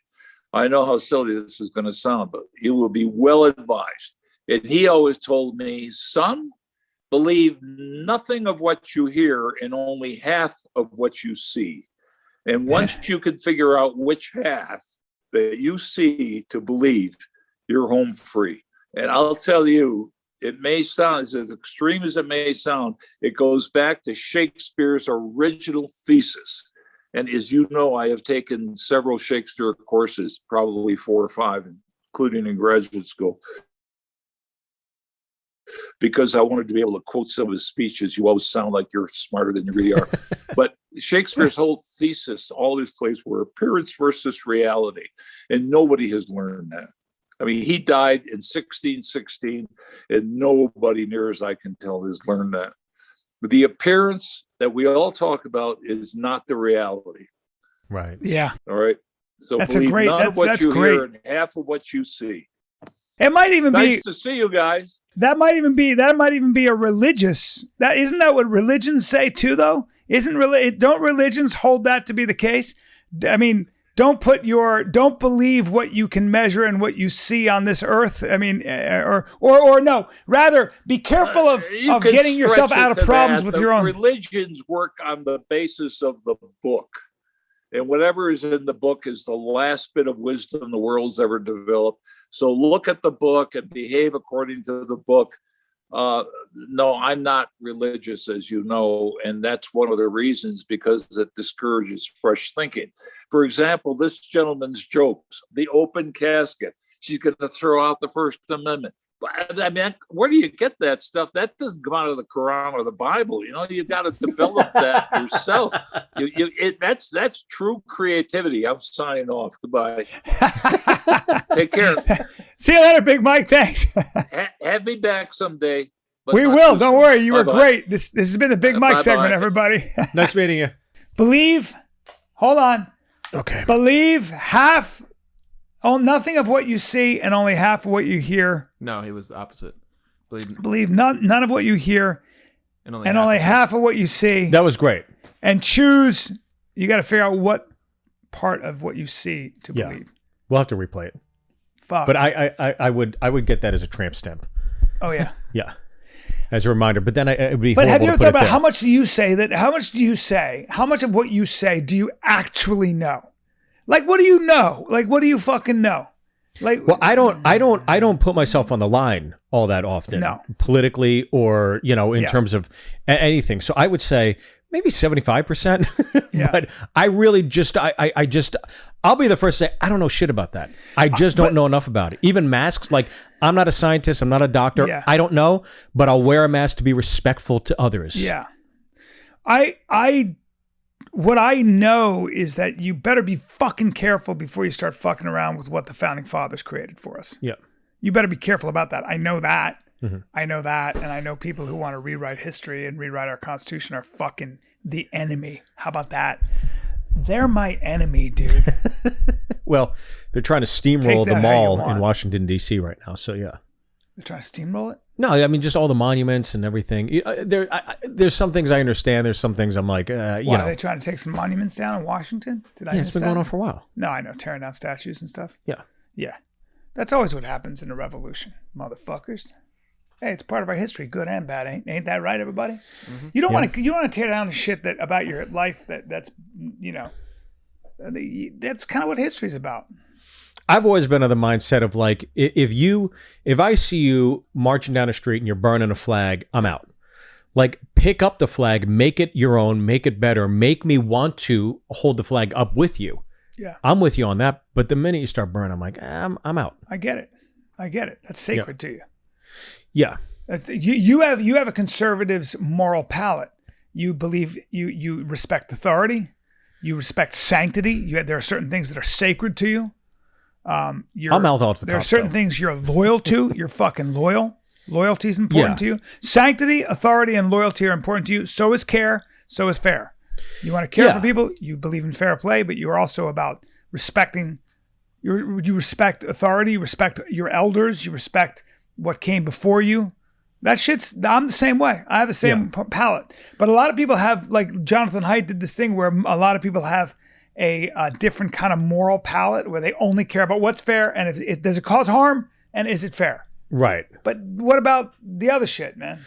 I know how silly this is going to sound, but you will be well advised. And he always told me, son, believe nothing of what you hear and only half of what you see. And once you can figure out which half that you see to believe, you're home free. And I'll tell you, it may sound as extreme as it may sound, it goes back to Shakespeare's original thesis. And as you know, I have taken several Shakespeare courses, probably 4 or 5, including in graduate school, because I wanted to be able to quote some of his speeches. You always sound like you're smarter than you really are. But Shakespeare's whole thesis, all his plays were appearance versus reality. And nobody has learned that. I mean, he died in 1616, and nobody near as I can tell has learned that. But the appearance that we all talk about is not the reality. Right. Yeah. All right. So that's believe great. none of what you great. hear and half of what you see. It might even be nice to see you guys. That might even be a religious. Isn't that what religions say too, though? Don't religions hold that to be the case? I mean, don't believe what you can measure and what you see on this earth. I mean, or no, rather be careful of getting yourself out of problems with your own. Religions work on the basis of the book. And whatever is in the book is the last bit of wisdom the world's ever developed. So look at the book and behave according to the book. No, I'm not religious, as you know, and that's one of the reasons, because it discourages fresh thinking. For example, this gentleman's jokes, the open casket. She's going to throw out the First Amendment. I mean, where do you get that stuff? That doesn't come out of the Quran or the Bible. You know, you've got to develop that yourself. That's true creativity. I'm signing off. Goodbye. Take care. See you later, Big Mike. Thanks. Have me back someday. We will. Don't worry. You were great. This has been the Big Mike segment, everybody. Nice meeting you. Believe. Hold on. Okay. Believe nothing of what you see and only half of what you hear. No, he was the opposite. Believe none of what you hear and only half of what you see. That was great. And choose. You got to figure out what part of what you see to believe. We'll have to replay it. Fuck. But I would get that as a tramp stamp. Oh yeah. Yeah. As a reminder. But then it would be. But have you ever thought about how much do you say that? How much of what you say do you actually know? Like, what do you know? Like, what do you fucking know? Like, well, I don't put myself on the line all that often, no. Politically or, in terms of anything. So I would say maybe 75%, but I really I'll be the first to say, I don't know shit about that. I just don't know enough about it. Even masks, like, I'm not a scientist. I'm not a doctor. Yeah. I don't know, but I'll wear a mask to be respectful to others. Yeah. What I know is that you better be fucking careful before you start fucking around with what the founding fathers created for us. Yeah. You better be careful about that. I know that. Mm-hmm. I know that. And I know people who want to rewrite history and rewrite our Constitution are fucking the enemy. How about that? They're my enemy, dude. Well, they're trying to steamroll the mall in Washington, D.C. right now. So, yeah. They're trying to steamroll it? No, I mean, just all the monuments and everything. There's some things I understand. There's some things I'm like, Are they trying to take some monuments down in Washington? It's been going on for a while. No, I know. Tearing down statues and stuff. Yeah. Yeah. That's always what happens in a revolution, motherfuckers. Hey, it's part of our history, good and bad. Ain't that right, everybody? Mm-hmm. You don't want to tear down the shit that about your life that's kind of what history's about. I've always been of the mindset of like, if I see you marching down the street and you're burning a flag, I'm out. Like, pick up the flag, make it your own, make it better, make me want to hold the flag up with you. Yeah, I'm with you on that. But the minute you start burning, I'm like, I'm out. I get it. That's sacred to you. Yeah. You have a conservative's moral palate. You believe you respect authority. You respect sanctity. There are certain things that are sacred to you. I'll mouth off the There are certain things you're loyal to. You're fucking loyal. Loyalty is important to you. Sanctity, authority, and loyalty are important to you. So is care. So is fair. You want to care for people. You believe in fair play, but you are also about respecting. You respect authority. You respect your elders. You respect what came before you. I'm the same way. I have the same palate. But a lot of people have, like Jonathan Haidt did this thing where a lot of people have a different kind of moral palate where they only care about what's fair and does it cause harm and is it fair? Right. But what about the other shit, man?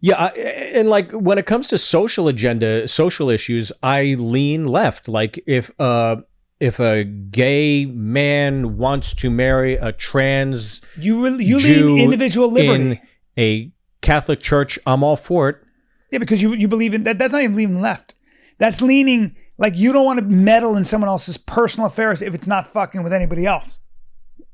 Yeah, and like when it comes to social issues, I lean left. Like if a gay man wants to marry a trans you Jew lean individual liberty in a Catholic church, I'm all for it. Yeah, because you believe in that. That's not even leaning left. That's leaning like you don't want to meddle in someone else's personal affairs if it's not fucking with anybody else.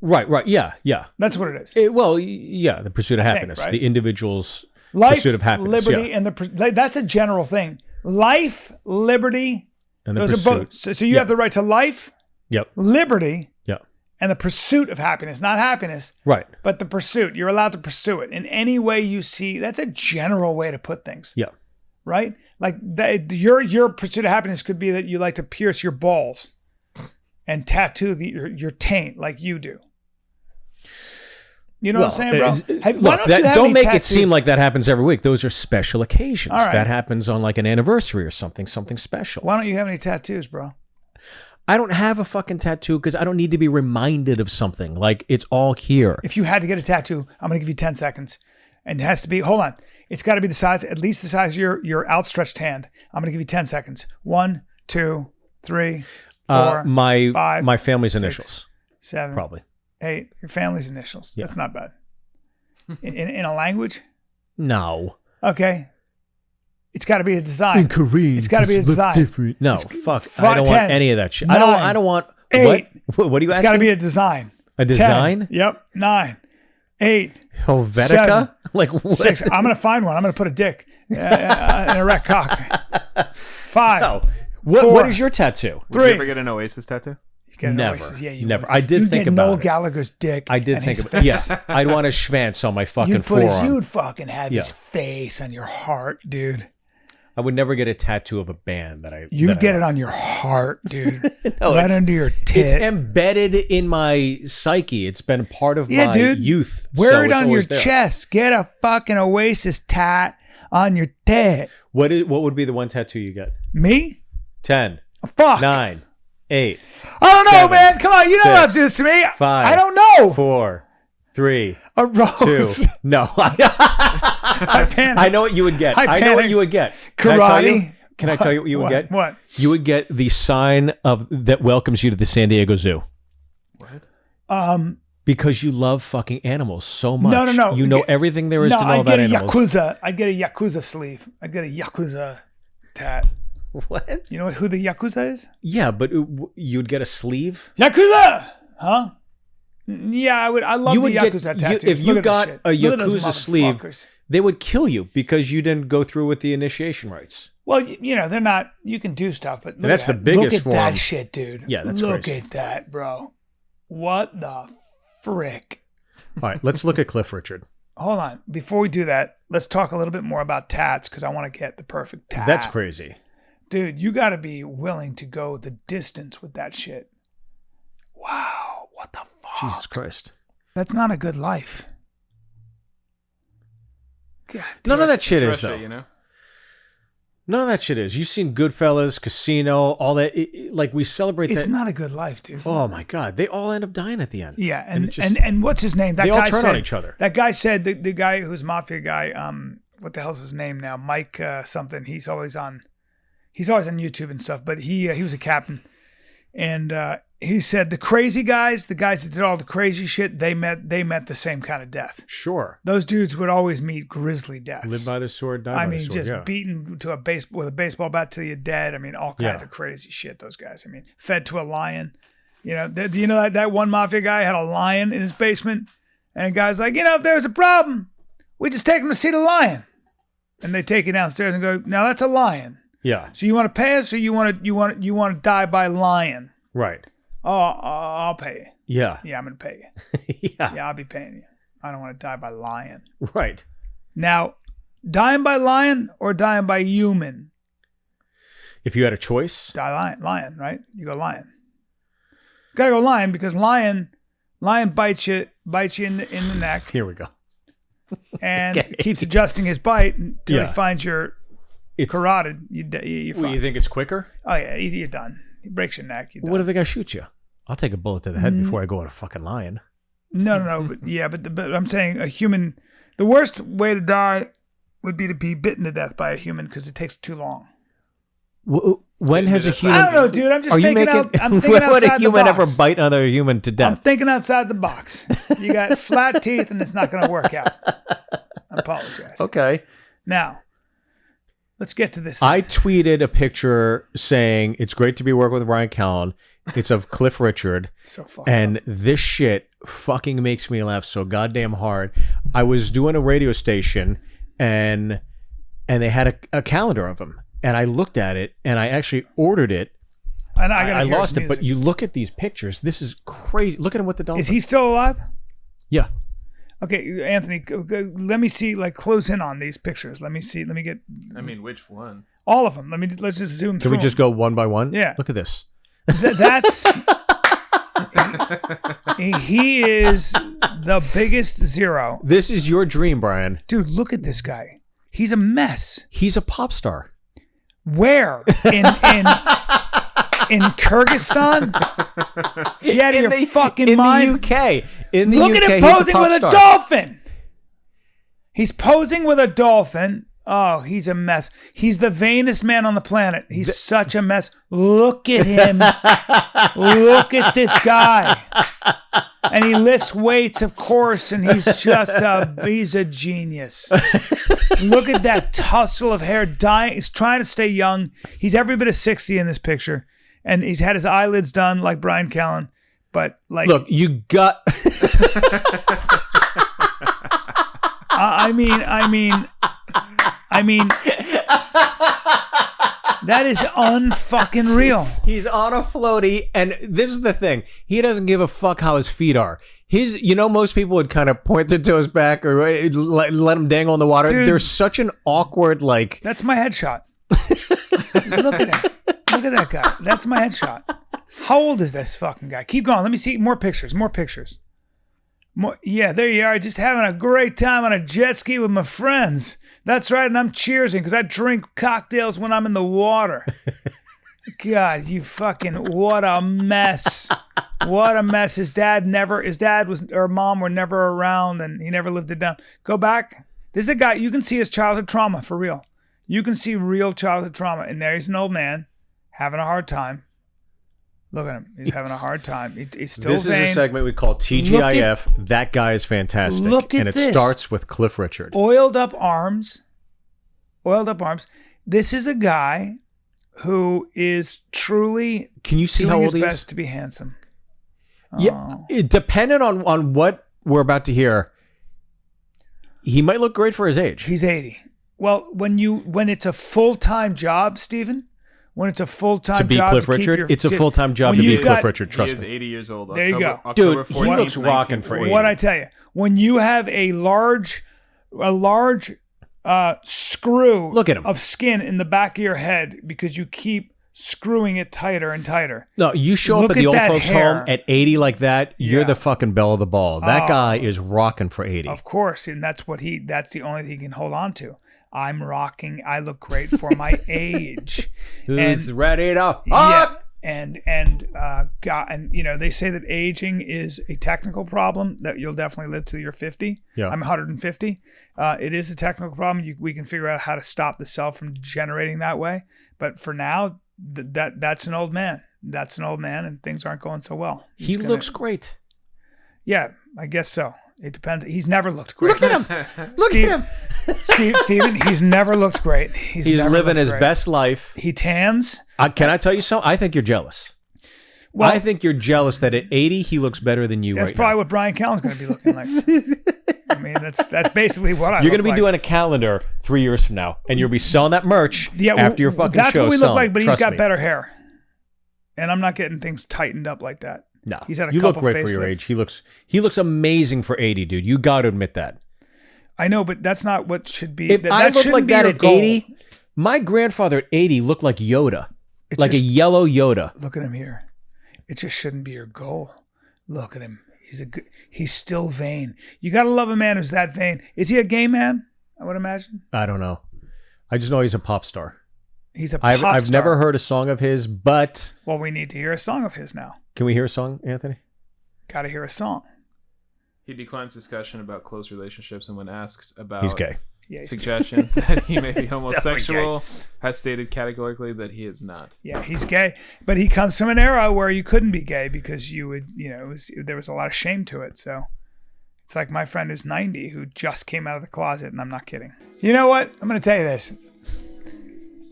Right. Yeah. That's what it is. The pursuit of happiness, right? The individual's pursuit of happiness, liberty, and that's a general thing. Life, liberty, and those are both. So you have the right to life, liberty, and the pursuit of happiness, not happiness, right? But the pursuit. You're allowed to pursue it in any way you see. That's a general way to put things. Yeah. Right? Like your pursuit of happiness could be that you like to pierce your balls and tattoo your taint like you do. You know what I'm saying, bro? Don't make it seem like that happens every week. Those are special occasions. Right. That happens on like an anniversary or something special. Why don't you have any tattoos, bro? I don't have a fucking tattoo because I don't need to be reminded of something. Like, it's all here. If you had to get a tattoo, I'm going to give you 10 seconds. And it has to be, hold on. It's got to be the size, at least the size of your outstretched hand. I'm going to give you 10 seconds. 1, 2, 3. 4, my 5, my family's 6, initials, 7, probably. 8. Your family's initials. Yeah. That's not bad. In a language? No. Okay. It's got to be a design. In Korean, it's got to be a design. different. No, fuck. I 5, don't 10, want any of that shit. 9, I don't want 8. What are you It's asking? got to be a design. A design? 10, yep. 9, 8. Helvetica? 7, Like what? 6. I'm going to find one. I'm going to put a dick in a erect cock. 5. No. What is your tattoo? Would you ever get an Oasis tattoo? You get an Never. Oasis. Yeah, you Never. would. I did You'd think get about Noel it. Gallagher's dick. I did and think his about it. face. Yeah. I'd want a schwanz on my fucking You'd put forearm. you'd fucking have his Yeah. face on your heart, dude. I would never get a tattoo of a band that I. You'd get it on your heart, dude. No, right it's- under your tit. It's embedded in my psyche. It's been part of Yeah, my dude. youth. Wear so it it's on your always there. chest. Get a fucking Oasis tat on your tit. What would be the one tattoo you get? Me? 10, Fuck. 9, 8, I don't know, 7, man. Come on, you don't 6, have to do this to me. 5, I don't know. 4, 3, A 2. rose. No. I panicked. I know what you would get. I I know what panicked. you would get. Can I tell you? Karate. Can I tell you what you would get? What? You would get the sign of that welcomes you to the San Diego Zoo. Because you love fucking animals so much. No. You know everything there is to know I'd about get a animals. Yakuza. I'd get a Yakuza sleeve. I'd get a Yakuza tat. What? You know who the Yakuza is? Yeah, but you'd get a sleeve. Yakuza! Huh? Yeah, I would. I love You the would get- Yakuza you- tattoos. if you Look at this got shit. a Look at those Yakuza sleeve- motherfuckers. They would kill you because you didn't go through with the initiation rites. Well, you know, they're not. You can do stuff, but look that's at the that. biggest Look at form. that shit, dude. Yeah, that's Look crazy. at that, bro. What the frick? All right, let's look at Cliff Richard. Hold on. Before we do that, let's talk a little bit more about tats because I want to get the perfect tat. That's crazy. Dude, you got to be willing to go the distance with that shit. Wow. What the fuck? Jesus Christ. That's not a good life. God, None of that shit is, Russia, though. you know? None of that shit is. You've seen Goodfellas, Casino, all that. Like, we celebrate it's that. not a good life, dude. Oh, my God. They all end up dying at the end. Yeah, And and it just- and what's his name? That They all guy turn said, on each other. That guy said the guy who's mafia guy. What the hell's his name now? Mike something. He's always on YouTube and stuff. But he was a captain, and he said the crazy guys, the guys that did all the crazy shit, they met the same kind of death. Sure. Those dudes would always meet grisly deaths. Live by the sword, die I by mean, the sword. just yeah. beaten with a baseball bat till you're dead. I mean, all kinds Yeah. of crazy shit. Those guys. I mean, fed to a lion. You know, you know that one mafia guy had a lion in his basement, and the guy's like, you know, if there's a problem, we just take him to see the lion, and they take it downstairs and go, now that's a lion. Yeah. So you want to pay us, or you want to die by lion? Right. Oh, I'll pay you. Yeah. Yeah, I'm gonna pay you. Yeah. Yeah, I'll be paying you. I don't want to die by lion. Right. Now, dying by lion or dying by human? If you had a choice, Die lion, right? You go lion. Gotta go lion because lion bites you in the neck here we go. and Okay. keeps adjusting his bite until Yeah. he finds your carotid. You're Well, fine. you think it's quicker? Oh yeah, you're done. He breaks your neck. You're done. What if the guy shoots you? I'll take a bullet to the head before I go at a fucking lion. No, but yeah, but I'm saying a human. The worst way to die would be to be bitten to death by a human because it takes too long. When has a human? I don't know, dude. I'm just Are you thinking making? out. I'm thinking when would outside a human the ever box. bite another human to I'm death? thinking outside the box. You got flat teeth, and it's not going to work out. I apologize. Okay. Now, let's get to this. I tweeted a picture saying it's great to be working with Ryan Callen. It's of Cliff Richard. So fucking And this shit fucking makes me laugh so goddamn hard. I was doing a radio station and they had a calendar of him. And I looked at it and I actually ordered it. And I lost it, but you look at these pictures. This is crazy. Look at him with the dolphin. Is he still alive? Yeah. Okay, Anthony, let me see. Like, close in on these pictures. Let me see. Let me get. I mean, which one? All of them. Let's just zoom through. Can we just go one by one? Yeah. Look at this. That's. He is the biggest zero. This is your dream, Brian. Dude, look at this guy. He's a mess. He's a pop star. Where? In Kyrgyzstan? You out of your fucking mind? In the UK. Look Look at him posing with a dolphin. He's posing with a dolphin Oh, he's a mess. He's the vainest man on the planet. He's such a mess. Look at him. Look at this guy. And he lifts weights, of course, and he's just he's a genius. Look at that tussle of hair dying. He's trying to stay young. He's every bit of 60 in this picture. And he's had his eyelids done like Brian Callen. But like, look, you got. I mean, that is unfucking real. He's on a floaty, and this is the thing. He doesn't give a fuck how his feet are. Most people would kind of point their toes back or let him dangle in the water. Dude, there's such an awkward, like. That's my headshot. Look at him. Look at that guy. That's my headshot. How old is this fucking guy? Keep going. Let me see more pictures. Yeah, there you are. Just having a great time on a jet ski with my friends. That's right, and I'm cheersing because I drink cocktails when I'm in the water. God, you fucking, what a mess. What a mess. His dad or mom were never around, and he never lived it down. Go back. This is a guy, you can see his childhood trauma for real. You can see real childhood trauma. And there he's an old man having a hard time. Look at him. He's having a hard time. He's still This vain. is a segment we call TGIF. That guy is fantastic. Look at and it this. starts with Cliff Richard. Oiled up arms. This is a guy who is truly Can you see doing how his old he is? best to be handsome. Yeah, depending on what we're about to hear, he might look great for his age. He's 80. Well, when it's a full-time job, Stephen, when it's a full-time to be job Cliff to keep Richard, it's a full-time job when to be you've Cliff got- Richard. He Trust is me. 80 years old. There you go. October Dude, he 14th, looks rocking for 1940. 80. What I tell you, when you have a large screw Look at him. of skin in the back of your head because you keep screwing it tighter and tighter. No, you show Look up at the at old that folks' hair. home at 80 like that, you're Yeah. the fucking belle of the ball. That guy is rocking for 80. Of course, and that's the only thing he can hold on to. I'm rocking. I look great for my age. Who's ready to Yeah, fuck? and they say that aging is a technical problem that you'll definitely live till you're 50. Yeah. I'm 150. It is a technical problem. We can figure out how to stop the cell from degenerating that way. But for now, that's an old man. That's an old man, and things aren't going so well. He looks great. Yeah, I guess so. It depends. He's never looked great. Look at him. Look at him. Steven, he's never looked great. He's never living looked his great. best life. He tans. Can I tell you something? I think you're jealous. Well, I think you're jealous that at 80 he looks better than you that's right probably now. what Brian Callen's going to be looking like. I mean, that's basically what I You're look going to be like. doing a calendar 3 years from now, and you'll be selling that merch after your fucking that's show. what we look like, but he's Trust got me. better hair. And I'm not getting things tightened up like that. No, He's had a you look couple great for your facelifts. age. He looks amazing for 80, dude. You got to admit that. I know, but that's not what should be. If I that looked shouldn't like be that your at goal. 80, my grandfather at 80 looked like Yoda, It's like a just- yellow Yoda. Look at him here. It just shouldn't be your goal. Look at him. He's still vain. You got to love a man who's that vain. Is he a gay man? I would imagine. I don't know. I just know he's a pop star. He's a pop I've star. never heard a song of his, but Well, we need to hear a song of his now. can we hear a song, Anthony? Got to hear a song. He declines discussion about close relationships, and when asked about He's gay. Yeah, he's suggestions that he may be definitely homosexual, has stated categorically that he is not. Yeah, he's gay, but he comes from an era where you couldn't be gay because you would, there was a lot of shame to it. So it's like my friend who's 90 who just came out of the closet, and I'm not kidding. You know what? I'm going to tell you this.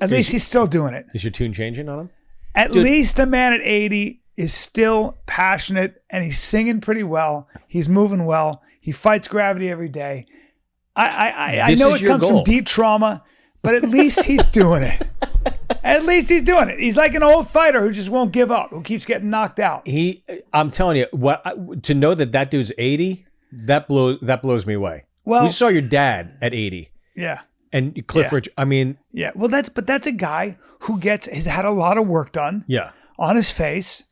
At least he's still doing it. Is your tune changing on him? At least the man at 80 is still passionate, and he's singing pretty well. He's moving well. He fights gravity every day. I This know is it your comes goal. from deep trauma, but at least he's doing it. At least he's doing it. He's like an old fighter who just won't give up, who keeps getting knocked out. I'm telling you, to know that dude's 80, that blows me away. Well, We saw your dad at 80, yeah. and Cliff Yeah. Richard. I mean, Yeah. Well, that's a guy who has had a lot of work done yeah. on his face.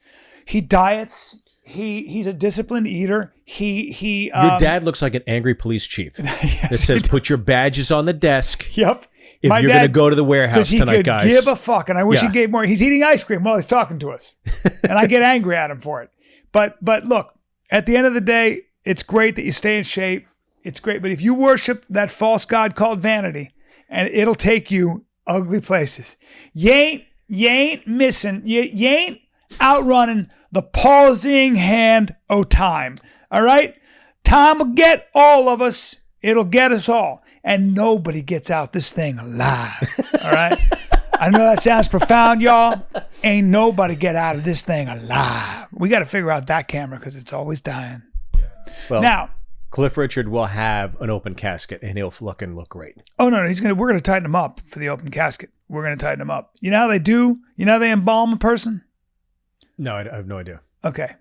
He diets. He's a disciplined eater. Your dad looks like an angry police chief that says, "Put your badges on the desk Yep. if My you're going to dad- go to the warehouse Because he tonight, could guys." give a fuck, and I wish Yeah. he gave more. He's eating ice cream while he's talking to us, and I get angry at him for it. But look, at the end of the day, it's great that you stay in shape. It's great, but if you worship that false god called vanity, and it'll take you ugly places. You ain't missing. You ain't outrunning the palsying hand o' time. All right? Time will get all of us. It'll get us all. And nobody gets out this thing alive. All right? I know that sounds profound, y'all. Ain't nobody get out of this thing alive. We got to figure out that camera because it's always dying. Well, now, Cliff Richard will have an open casket and he'll fucking look great. Oh no, we're gonna tighten him up for the open casket. We're gonna tighten him up. You know how they do? You know how they embalm a person? No, I have no idea. Okay.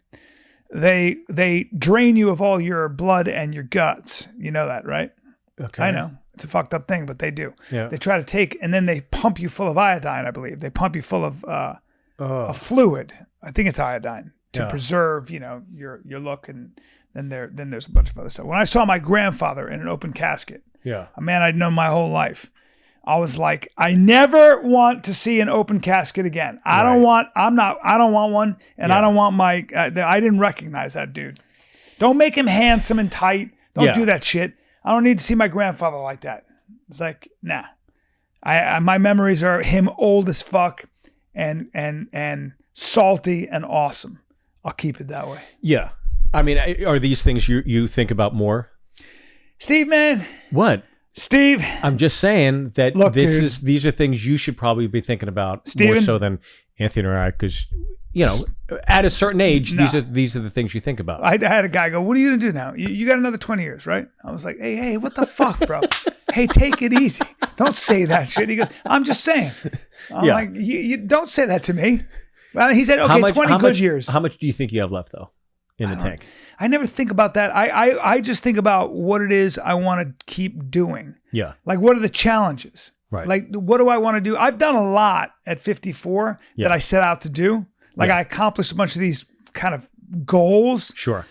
They drain you of all your blood and your guts. You know that, right? Okay. I know. It's a fucked up thing, but they do. Yeah. They try to take, and then they pump you full of iodine, I believe. They pump you full of a fluid. I think it's iodine to preserve, your look, and then there's a bunch of other stuff. When I saw my grandfather in an open casket, a man I'd known my whole life, I was like, I never want to see an open casket again. I don't want one, and I don't want I didn't recognize that dude. Don't make him handsome and tight. Don't do that shit. I don't need to see my grandfather like that. It's like, nah. My memories are him old as fuck and salty and awesome. I'll keep it that way. Yeah. I mean, are these things you think about more? Steve, man. What? Steve. I'm just saying that look, these are things you should probably be thinking about more so than Anthony or I, because at a certain age, these are the things you think about. I had a guy go, "What are you gonna do now? You got another 20 years, right?" I was like, "Hey, what the fuck, bro? Hey, take it easy. Don't say that shit." He goes, "I'm just saying." I'm like, you don't say that to me. Well, he said, "Okay, 20 good years." How much do you think you have left though in the tank? I never think about that. I just think about what it is I want to keep doing. Yeah. Like, what are the challenges? Right. Like, what do I want to do? I've done a lot at 54 that I set out to do. Like, I accomplished a bunch of these kind of goals. Sure.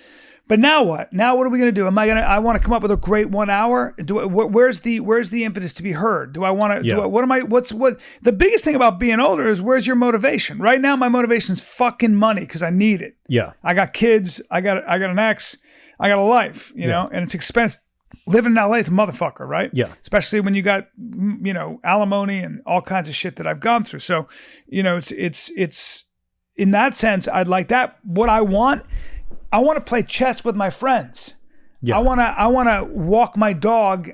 But now what? Now what are we going to do? I want to come up with a great 1 hour. Where's the impetus to be heard? Do I want to, the biggest thing about being older is where's your motivation? Right now, my motivation is fucking money because I need it. Yeah. I got kids. I got an ex. I got a life, and it's expensive. Living in LA is a motherfucker, right? Yeah. Especially when you got, alimony and all kinds of shit that I've gone through. So, it's in that sense, I'd like that. What I want to play chess with my friends. Yeah. I want to walk my dog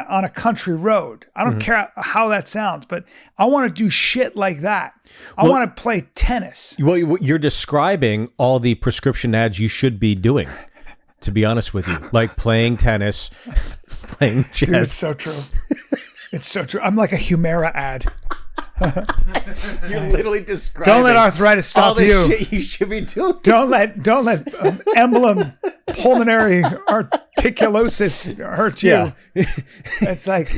on a country road. I don't care how that sounds, but I want to do shit like that. I want to play tennis. Well, you're describing all the prescription ads you should be doing, to be honest with you. Like playing tennis, playing chess. Dude, it's so true. It's so true. I'm like a Humira ad. You're literally describing. Don't let arthritis stop all the you. Shit you should be doing. Don't let emblem pulmonary articulosis hurt you. Yeah. It's like,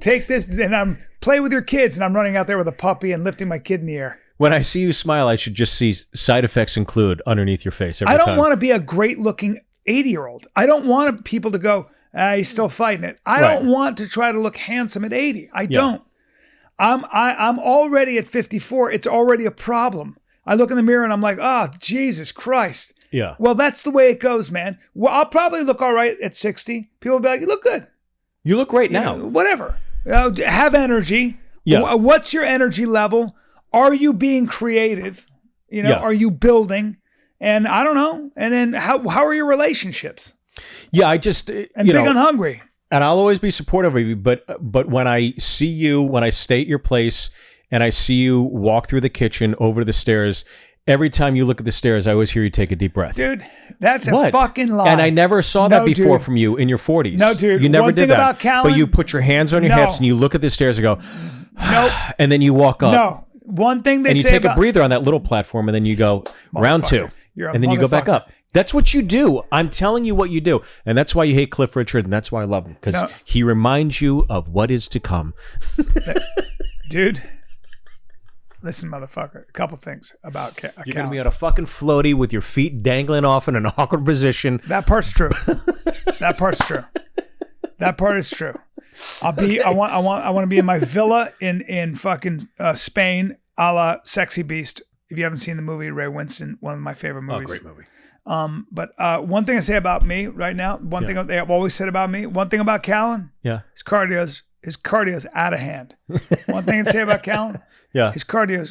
take this and play with your kids, and I'm running out there with a puppy and lifting my kid in the air. When I see you smile, I should just see side effects include underneath your face every I don't time. want to be a great looking 80-year-old. I don't want people to go, he's still fighting it. I don't want to try to look handsome at 80. I don't. I'm already at 54. It's already a problem. I look in the mirror and I'm like, oh, Jesus Christ. Yeah. Well, that's the way it goes, man. Well, I'll probably look all right at 60. People will be like, you look good. You look great now. Whatever. Have energy. Yeah. What's your energy level? Are you being creative? Are you building? And I don't know. And then how are your relationships? Yeah, I just big and hungry. And I'll always be supportive of you, but when I see you, when I stay at your place and I see you walk through the kitchen over to the stairs, every time you look at the stairs, I always hear you take a deep breath. Dude, that's a fucking lie. And I never saw that before from you in your 40s. No, dude. You never One did thing that. about Callan, but you put your hands on your hips and you look at the stairs and go, nope. And then you walk up. No. One thing and you take a breather on that little platform and then you go round two. And then you go back up. That's what you do. I'm telling you what you do. And that's why you hate Cliff Richard, and that's why I love him. Because he reminds you of what is to come. Dude, listen, motherfucker. A couple things about You're going to be on a fucking floaty with your feet dangling off in an awkward position. That part's true. That part's true. That part is true. I want to be in my villa in fucking Spain, a la Sexy Beast. If you haven't seen the movie, Ray Winston, one of my favorite movies. Oh, great movie. But one thing I say about me right now, one thing they have always said about me, one thing about Callan, his cardio's His cardio's out of hand. One thing to say about Callan, Yeah. he's cardio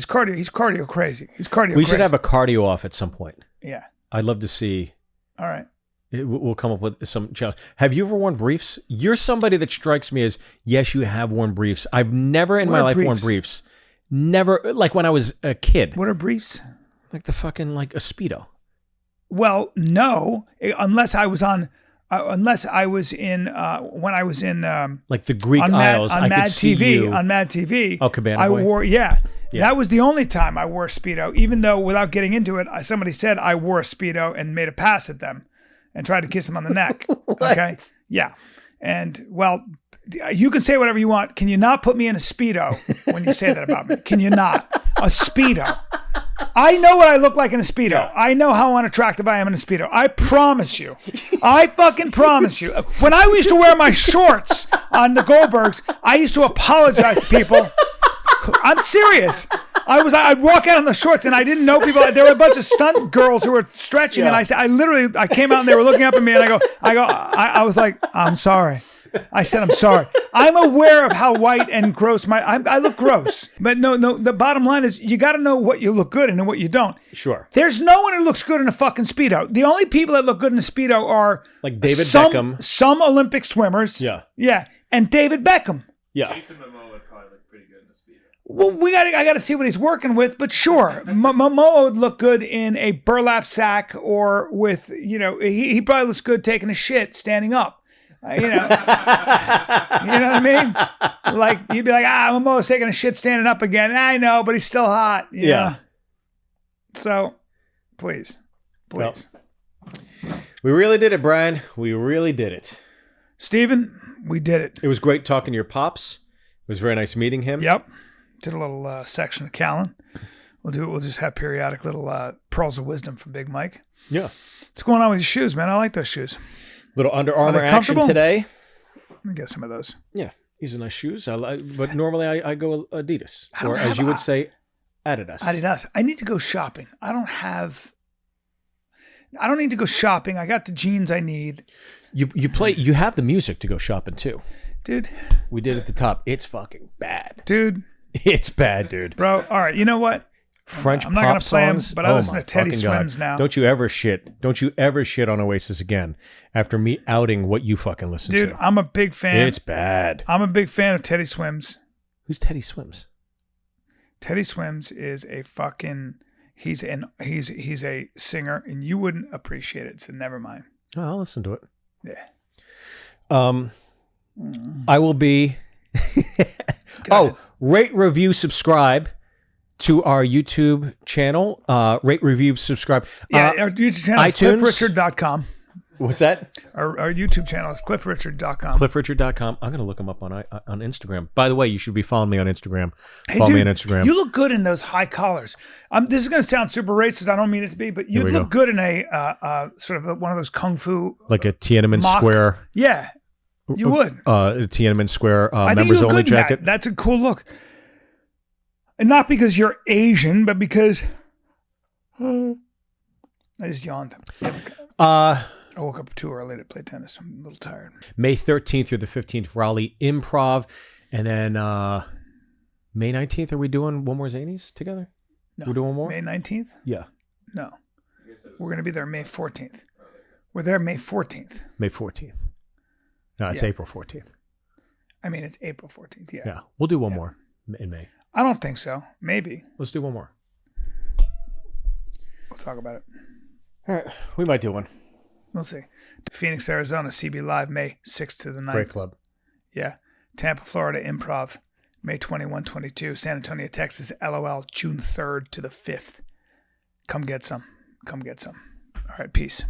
crazy. He's cardio We crazy. should have a cardio off at some point. Yeah. I'd love to see. All right. We'll come up with some challenge. Have you ever worn briefs? You're somebody that strikes me as, yes, you have worn briefs. I've never in What my are life worn briefs? briefs. Never, like when I was a kid. What are briefs? Like the fucking, like a Speedo. Well, no, unless I was in when I was in Like the Greek on Isles. Mad, on I Mad could see TV you. on Mad TV. Oh, Cabana I Boy? wore that was the only time I wore a Speedo. Even though without getting into it, somebody said I wore a Speedo and made a pass at them and tried to kiss them on the neck. Okay, yeah, and well, you can say whatever you want. Can you not put me in a Speedo when you say that about me? Can you not? A Speedo. I know what I look like in a Speedo. Yeah. I know how unattractive I am in a Speedo. I promise you. I fucking promise you. When I used to wear my shorts on the Goldbergs, I used to apologize to people. I'm serious. I'd walk out in the shorts and I didn't know people. There were a bunch of stunt girls who were stretching, and I came out and they were looking up at me, and I was like, I'm sorry. I said, I'm sorry. I'm aware of how white and gross I look gross. But no, the bottom line is you got to know what you look good in and what you don't. Sure. There's no one who looks good in a fucking Speedo. The only people that look good in a Speedo are Like David Beckham. Some Olympic swimmers. Yeah. Yeah. And David Beckham. Yeah. Jason Momoa would probably look pretty good in a Speedo. Well, I got to see what he's working with, but sure, Momoa would look good in a burlap sack or with, he probably looks good taking a shit standing up. You know what I mean? Like you'd be like, Momoa's taking a shit standing up again. I know, but he's still hot. You know? So, please. Well, we really did it, Brian. We really did it. Steven, we did it. It was great talking to your pops. It was very nice meeting him. Yep. Did a little section of Callan. We'll just have periodic little pearls of wisdom from Big Mike. Yeah. What's going on with your shoes, man? I like those shoes. Little Under Armour action comfortable? today. Let me get some of those. Yeah, these are nice shoes. But normally I go Adidas, I don't or have as you would say, Adidas. Adidas. I need to go shopping. I don't need to go shopping. I got the jeans I need. You have the music to go shopping too. Dude. We did at the top. It's fucking bad. Dude. It's bad, dude. Bro, all right. You know what? French I'm not pop gonna play 'em, songs. but I listen my to Teddy fucking God. Swims now. Don't you ever shit on Oasis again after me outing what you fucking listen Dude, to. I'm a big fan. It's bad. I'm a big fan of Teddy Swims. Who's Teddy Swims? Teddy Swims is a fucking he's a singer, and you wouldn't appreciate it, so never mind. Oh, I'll listen to it. Yeah. I will be rate, review, subscribe to our YouTube channel. Rate, review, subscribe. Yeah, our YouTube channel is iTunes. cliffrichard.com. What's that? Our YouTube channel is cliffrichard.com. cliffrichard.com. I'm going to look him up on Instagram. By the way, you should be following me on Instagram. Hey, Follow dude, me on Instagram. You look good in those high collars. This is going to sound super racist. I don't mean it to be, but you Here we look go. good in a sort of one of those kung fu. Like a Tiananmen mock- Square. Yeah, you would. Tiananmen Square I think you members look only good in that. jacket. That's a cool look. And not because you're Asian, but because I just yawned. I woke up too early to play tennis. I'm a little tired. May 13th through the 15th, Raleigh Improv. And then May 19th, are we doing one more Zanies together? No. We're doing one more? May 19th? Yeah. No. We're going to be there May 14th. We're there May 14th. May 14th. No, it's Yeah. April 14th. I mean, it's April 14th. Yeah. Yeah. We'll do one more in May. I don't think so. Maybe. Let's do one more. We'll talk about it. All right. We might do one. We'll see. Phoenix, Arizona, CB Live, May 6th to the 9th. Great club. Yeah. Tampa, Florida, Improv, May 21, 22. San Antonio, Texas, LOL, June 3rd to the 5th. Come get some. Come get some. All right. Peace.